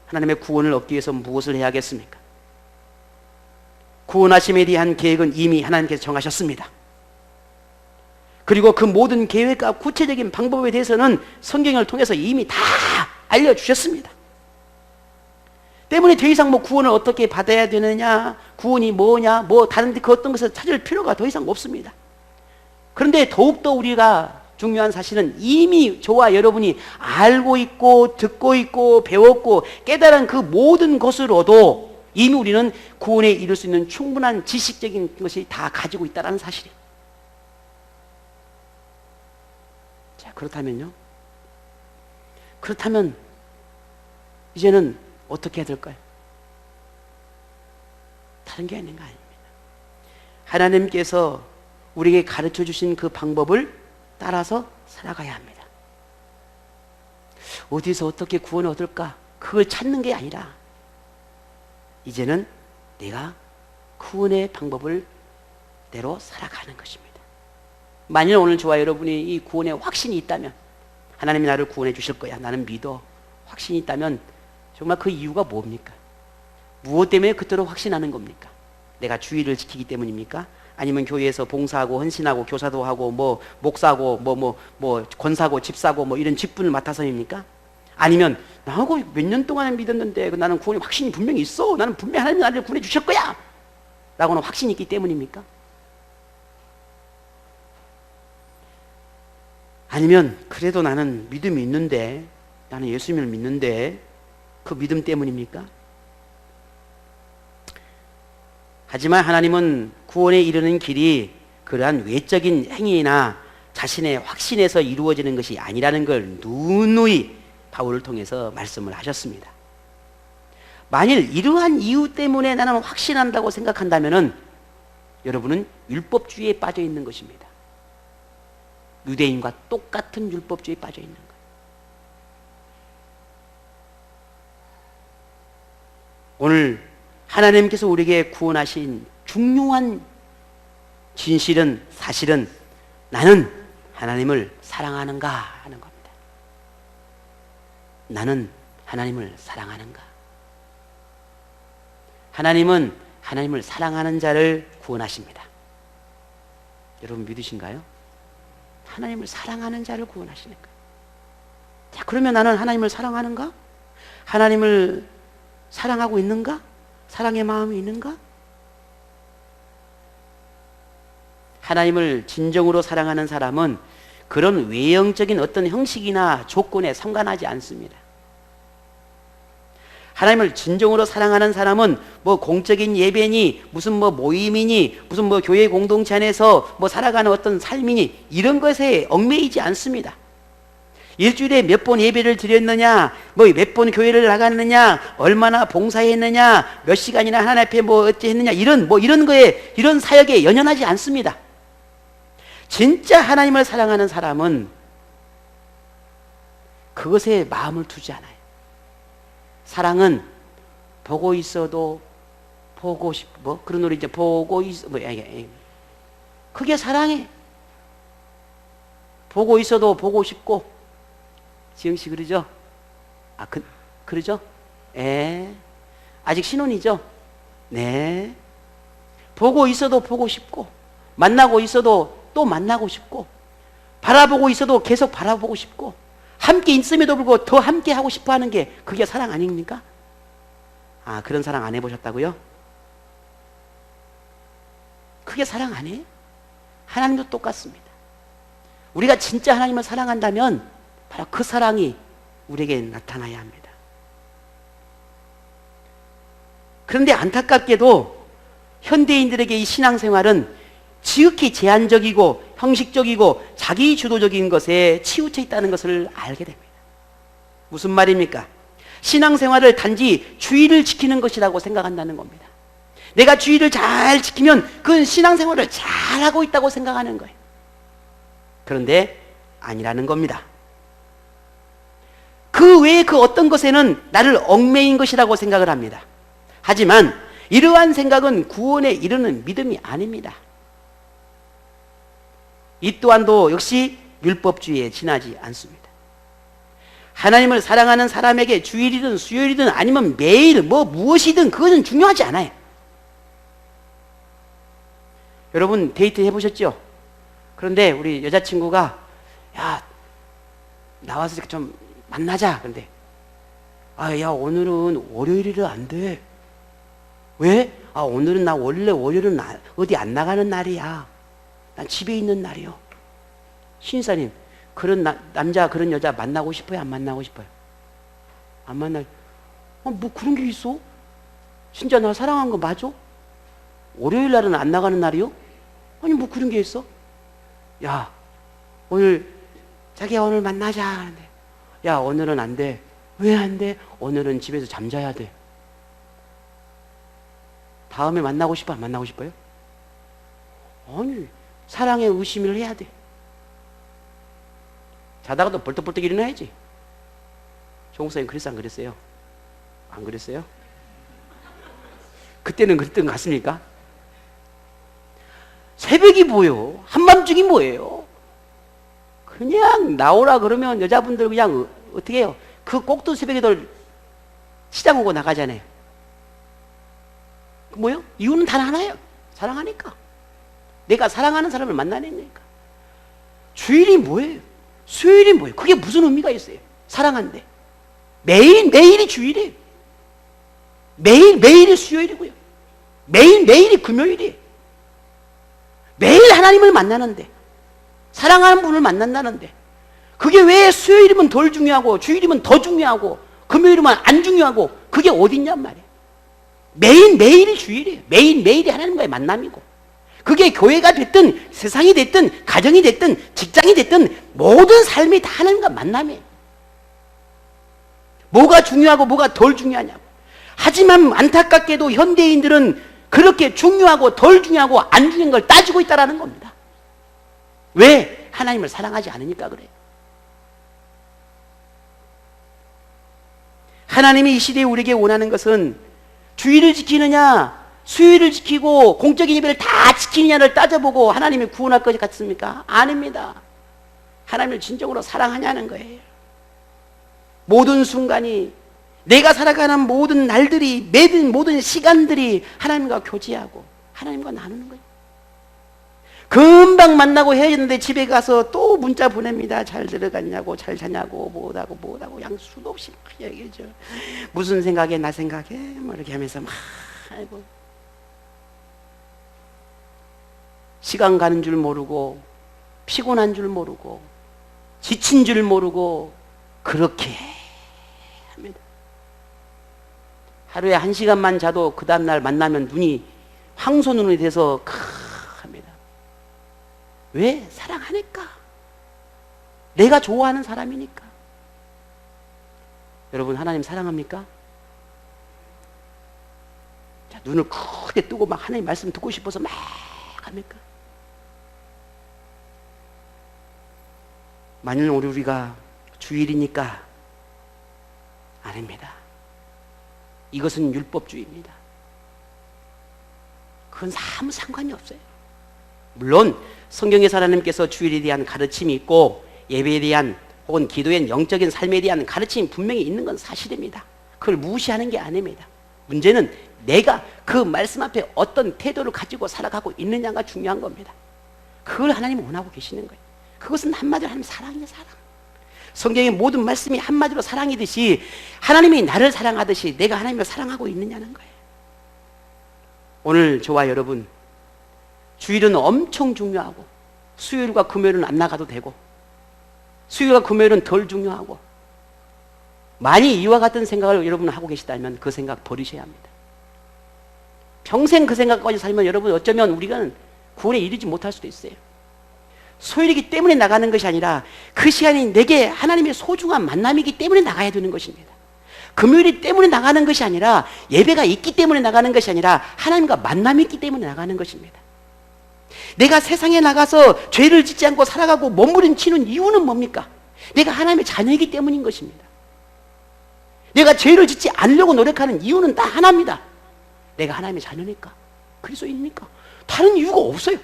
하나님의 구원을 얻기 위해서 무엇을 해야겠습니까? 구원하심에 대한 계획은 이미 하나님께서 정하셨습니다. 그리고 그 모든 계획과 구체적인 방법에 대해서는 성경을 통해서 이미 다 알려주셨습니다. 때문에 더 이상 뭐 구원을 어떻게 받아야 되느냐, 구원이 뭐냐, 뭐 다른 그 어떤 것을 찾을 필요가 더 이상 없습니다. 그런데 더욱더 우리가 중요한 사실은 이미 저와 여러분이 알고 있고 듣고 있고 배웠고 깨달은 그 모든 것으로도 이미 우리는 구원에 이를 수 있는 충분한 지식적인 것이 다 가지고 있다는 사실이에요. 자, 그렇다면요? 그렇다면 이제는 어떻게 해야 될까요? 다른 게 아닌 거 아닙니다. 하나님께서 우리에게 가르쳐 주신 그 방법을 따라서 살아가야 합니다. 어디서 어떻게 구원을 얻을까? 그걸 찾는 게 아니라 이제는 내가 구원의 방법을 대로 살아가는 것입니다. 만일 오늘 저와 여러분이 이 구원의 확신이 있다면, 하나님이 나를 구원해 주실 거야, 나는 믿어, 확신이 있다면 정말 그 이유가 뭡니까? 무엇 때문에 그토록 확신하는 겁니까? 내가 주의를 지키기 때문입니까? 아니면 교회에서 봉사하고 헌신하고 교사도 하고 뭐 목사고 뭐 권사고 집사고 뭐 이런 직분을 맡아서입니까? 아니면 나하고 몇 년 동안 믿었는데 나는 구원의 확신이 분명히 있어, 나는 분명히 하나님이 나를 구원해 주실 거야 라고는 확신이 있기 때문입니까? 아니면 그래도 나는 믿음이 있는데, 나는 예수님을 믿는데 그 믿음 때문입니까? 하지만 하나님은 구원에 이르는 길이 그러한 외적인 행위나 자신의 확신에서 이루어지는 것이 아니라는 걸 누누이 바울을 통해서 말씀을 하셨습니다. 만일 이러한 이유 때문에 나는 확신한다고 생각한다면 여러분은 율법주의에 빠져 있는 것입니다. 유대인과 똑같은 율법주의에 빠져 있는 거예요. 오늘 하나님께서 우리에게 구원하신 중요한 진실은, 사실은 나는 하나님을 사랑하는가 하는 겁니다. 나는 하나님을 사랑하는가? 하나님은 하나님을 사랑하는 자를 구원하십니다. 여러분 믿으신가요? 하나님을 사랑하는 자를 구원하시는 거예요. 자, 그러면 나는 하나님을 사랑하는가? 하나님을 사랑하고 있는가? 사랑의 마음이 있는가? 하나님을 진정으로 사랑하는 사람은 그런 외형적인 어떤 형식이나 조건에 상관하지 않습니다. 하나님을 진정으로 사랑하는 사람은 뭐 공적인 예배니 무슨 뭐 모임이니 무슨 뭐 교회 공동체 안에서 뭐 살아가는 어떤 삶이니 이런 것에 얽매이지 않습니다. 일주일에 몇 번 예배를 드렸느냐, 뭐 몇 번 교회를 나갔느냐, 얼마나 봉사했느냐, 몇 시간이나 하나님 앞에 뭐 어찌 했느냐, 이런 거에, 이런 사역에 연연하지 않습니다. 진짜 하나님을 사랑하는 사람은 그것에 마음을 두지 않아요. 사랑은 보고 있어도 보고 싶고, 그런 노래 이제 보고 있어, 그게 사랑해. 보고 있어도 보고 싶고, 지영씨 그러죠? 그러죠? 아직 신혼이죠? 네. 보고 있어도 보고 싶고, 만나고 있어도 또 만나고 싶고, 바라보고 있어도 계속 바라보고 싶고, 함께 있음에도 불구하고 더 함께 하고 싶어 하는 게 그게 사랑 아닙니까? 그런 사랑 안 해보셨다고요? 그게 사랑 아니에요? 하나님도 똑같습니다. 우리가 진짜 하나님을 사랑한다면 바로 그 사랑이 우리에게 나타나야 합니다. 그런데 안타깝게도 현대인들에게 이 신앙생활은 지극히 제한적이고 형식적이고 자기주도적인 것에 치우쳐 있다는 것을 알게 됩니다. 무슨 말입니까? 신앙생활을 단지 주의를 지키는 것이라고 생각한다는 겁니다. 내가 주의를 잘 지키면 그건 신앙생활을 잘하고 있다고 생각하는 거예요. 그런데 아니라는 겁니다. 그 외에 그 어떤 것에는 나를 얽매인 것이라고 생각을 합니다. 하지만 이러한 생각은 구원에 이르는 믿음이 아닙니다. 이 또한도 역시 율법주의에 지나지 않습니다. 하나님을 사랑하는 사람에게 주일이든 수요일이든 아니면 매일 무엇이든 그것은 중요하지 않아요. 여러분 데이트 해보셨죠? 그런데 우리 여자친구가 야 나와서 좀 만나자. 근데 야 오늘은 월요일이라 안 돼. 왜? 오늘은 나 원래 월요일은 어디 안 나가는 날이야. 난 집에 있는 날이요. 신사님 그런 남자 그런 여자 만나고 싶어요? 안 만나고 싶어요? 안 만날. 뭐 그런 게 있어? 진짜 나 사랑한 거 맞아? 월요일 날은 안 나가는 날이요? 아니 뭐 그런 게 있어? 야 오늘 자기야 오늘 만나자 하는데 야 오늘은 안 돼. 왜 안 돼? 오늘은 집에서 잠자야 돼. 다음에 만나고 싶어? 안 만나고 싶어요? 아니 사랑에 의심을 해야 돼. 자다가도 벌떡벌떡 일어나야지. 조목사님 그랬어 안 그랬어요? 안 그랬어요? 그때는 그랬던 것 같습니까? 새벽이 뭐요? 한밤중이 뭐예요? 그냥 나오라 그러면 여자분들 그냥 어떻게 해요? 그 꼭두 새벽에들 시장 오고 나가잖아요. 뭐요? 이유는 단 하나예요. 사랑하니까. 내가 사랑하는 사람을 만나니까. 주일이 뭐예요? 수요일이 뭐예요? 그게 무슨 의미가 있어요? 사랑한데. 매일이 주일이에요. 매일이 수요일이고요. 매일이 금요일이에요. 매일 하나님을 만나는데, 사랑하는 분을 만난다는데, 그게 왜 수요일이면 덜 중요하고, 주일이면 더 중요하고, 금요일이면 안 중요하고, 그게 어딨냔 말이에요. 매일이 주일이에요. 매일이 하나님과의 만남이고, 그게 교회가 됐든, 세상이 됐든, 가정이 됐든, 직장이 됐든, 모든 삶이 다 하나님과 만남이에요. 뭐가 중요하고 뭐가 덜 중요하냐고. 하지만 안타깝게도 현대인들은 그렇게 중요하고 덜 중요하고 안 중요한 걸 따지고 있다는 겁니다. 왜? 하나님을 사랑하지 않으니까 그래요. 하나님이 이 시대에 우리에게 원하는 것은 주일을 지키느냐 수요일을 지키고 공적인 예배를 다 지키느냐를 따져보고 하나님이 구원할 것 같습니까? 아닙니다. 하나님을 진정으로 사랑하냐는 거예요. 모든 순간이 내가 살아가는 모든 날들이 모든 시간들이 하나님과 교제하고 하나님과 나누는 거예요. 금방 만나고 헤어졌는데 집에 가서 또 문자 보냅니다. 잘 들어갔냐고 잘 자냐고 뭐하고 양 수도 없이 막 얘기하죠. 무슨 생각에 나 생각해 뭐 이렇게 하면서 막 아이고 시간 가는 줄 모르고 피곤한 줄 모르고 지친 줄 모르고 그렇게 합니다. 하루에 1시간만 자도 그 다음날 만나면 눈이 황소눈이 돼서 합니다. 왜? 사랑하니까. 내가 좋아하는 사람이니까. 여러분 하나님 사랑합니까? 자, 눈을 크게 뜨고 막 하나님 말씀 듣고 싶어서 막 합니까? 만일 우리가 주일이니까 아닙니다. 이것은 율법주의입니다. 그건 아무 상관이 없어요. 물론 성경에서 하나님께서 주일에 대한 가르침이 있고 예배에 대한 혹은 기도의 영적인 삶에 대한 가르침이 분명히 있는 건 사실입니다. 그걸 무시하는 게 아닙니다. 문제는 내가 그 말씀 앞에 어떤 태도를 가지고 살아가고 있느냐가 중요한 겁니다. 그걸 하나님이 원하고 계시는 거예요. 그것은 한마디로 하나님 사랑이에요. 사랑. 성경의 모든 말씀이 한마디로 사랑이듯이 하나님이 나를 사랑하듯이 내가 하나님을 사랑하고 있느냐는 거예요. 오늘 저와 여러분 주일은 엄청 중요하고 수요일과 금요일은 안 나가도 되고 수요일과 금요일은 덜 중요하고 만약 이와 같은 생각을 여러분 하고 계시다면 그 생각 버리셔야 합니다. 평생 그 생각까지 살면 여러분 어쩌면 우리가 구원에 이르지 못할 수도 있어요. 소일이기 때문에 나가는 것이 아니라 그 시간이 내게 하나님의 소중한 만남이기 때문에 나가야 되는 것입니다. 금요일이 때문에 나가는 것이 아니라 예배가 있기 때문에 나가는 것이 아니라 하나님과 만남이 있기 때문에 나가는 것입니다. 내가 세상에 나가서 죄를 짓지 않고 살아가고 몸부림치는 이유는 뭡니까? 내가 하나님의 자녀이기 때문인 것입니다. 내가 죄를 짓지 않으려고 노력하는 이유는 딱 하나입니다. 내가 하나님의 자녀니까 그리스도인이니까 다른 이유가 없어요.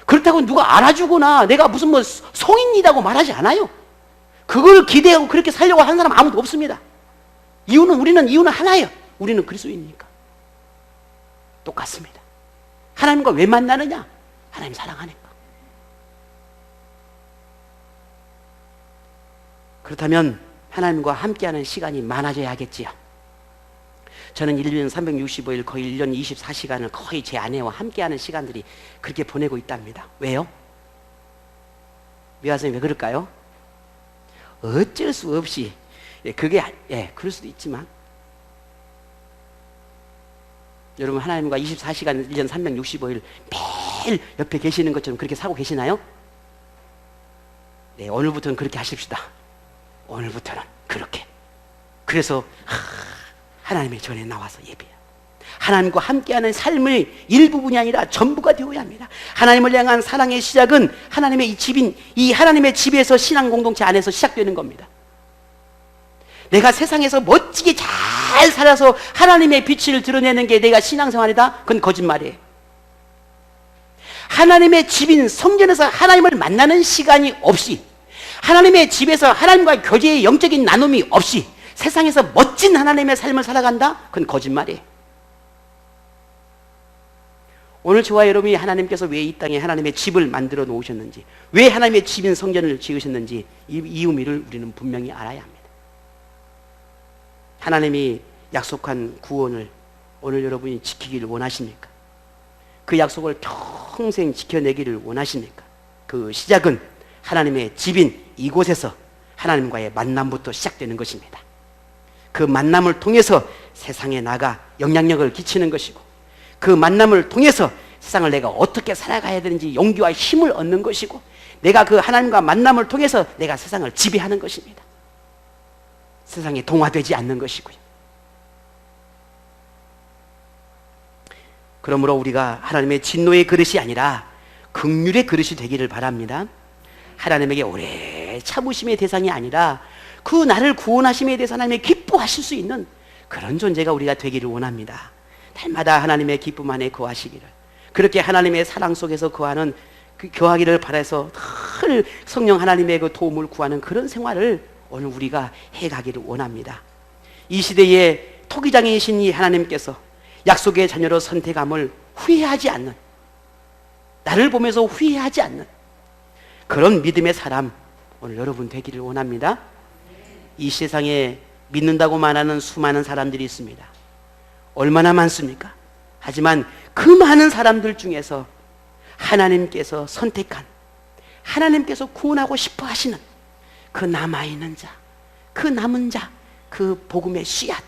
그렇다고 누가 알아주거나 내가 무슨 성인이라고 말하지 않아요. 그걸 기대하고 그렇게 살려고 하는 사람 아무도 없습니다. 우리는 하나예요. 우리는 그리스도인이니까. 똑같습니다. 하나님과 왜 만나느냐? 하나님 사랑하니까. 그렇다면 하나님과 함께하는 시간이 많아져야겠지요. 저는 1년 365일 거의 1년 24시간을 거의 제 아내와 함께하는 시간들이 그렇게 보내고 있답니다. 왜요? 미화선생님 왜 그럴까요? 어쩔 수 없이 그게 그럴 수도 있지만 여러분 하나님과 24시간 1년 365일 매일 옆에 계시는 것처럼 그렇게 살고 계시나요? 네, 오늘부터는 그렇게 하십시다. 오늘부터는 그렇게. 그래서 하나님의 전에 나와서 예배해요. 하나님과 함께하는 삶의 일부분이 아니라 전부가 되어야 합니다. 하나님을 향한 사랑의 시작은 하나님의 이 집인 이 하나님의 집에서 신앙 공동체 안에서 시작되는 겁니다. 내가 세상에서 멋지게 잘 살아서 하나님의 빛을 드러내는 게 내가 신앙생활이다? 그건 거짓말이에요. 하나님의 집인 성전에서 하나님을 만나는 시간이 없이, 하나님의 집에서 하나님과 교제의 영적인 나눔이 없이 세상에서 멋진 하나님의 삶을 살아간다? 그건 거짓말이에요. 오늘 저와 여러분이 하나님께서 왜 이 땅에 하나님의 집을 만들어 놓으셨는지, 왜 하나님의 집인 성전을 지으셨는지 이 의미를 우리는 분명히 알아야 합니다. 하나님이 약속한 구원을 오늘 여러분이 지키기를 원하십니까? 그 약속을 평생 지켜내기를 원하십니까? 그 시작은 하나님의 집인 이곳에서 하나님과의 만남부터 시작되는 것입니다. 그 만남을 통해서 세상에 나가 영향력을 끼치는 것이고, 그 만남을 통해서 세상을 내가 어떻게 살아가야 되는지 용기와 힘을 얻는 것이고, 내가 그 하나님과 만남을 통해서 내가 세상을 지배하는 것입니다. 세상에 동화되지 않는 것이고요. 그러므로 우리가 하나님의 진노의 그릇이 아니라 긍휼의 그릇이 되기를 바랍니다. 하나님에게 오래 참으심의 대상이 아니라 그 나를 구원하심에 대해서 하나님의 기뻐하실 수 있는 그런 존재가 우리가 되기를 원합니다. 날마다 하나님의 기쁨 안에 거하시기를, 그렇게 하나님의 사랑 속에서 거하는 거하기를 바라서 늘 성령 하나님의 그 도움을 구하는 그런 생활을 오늘 우리가 해가기를 원합니다. 이 시대의 토기장이신 이 하나님께서 약속의 자녀로 선택함을 후회하지 않는, 나를 보면서 후회하지 않는 그런 믿음의 사람 오늘 여러분 되기를 원합니다. 이 세상에 믿는다고 말하는 수많은 사람들이 있습니다. 얼마나 많습니까? 하지만 그 많은 사람들 중에서 하나님께서 선택한, 하나님께서 구원하고 싶어 하시는 그 남아있는 자, 그 남은 자, 그 복음의 씨앗,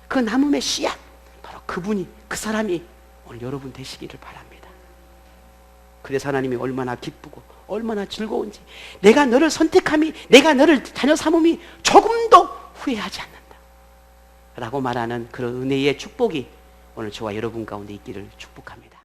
그 남음의 씨앗, 바로 그분이, 그 사람이 오늘 여러분 되시기를 바랍니다. 그래서 하나님이 얼마나 기쁘고 얼마나 즐거운지, 내가 너를 선택함이, 내가 너를 자녀 삼음이 조금도 후회하지 않는다 라고 말하는 그런 은혜의 축복이 오늘 저와 여러분 가운데 있기를 축복합니다.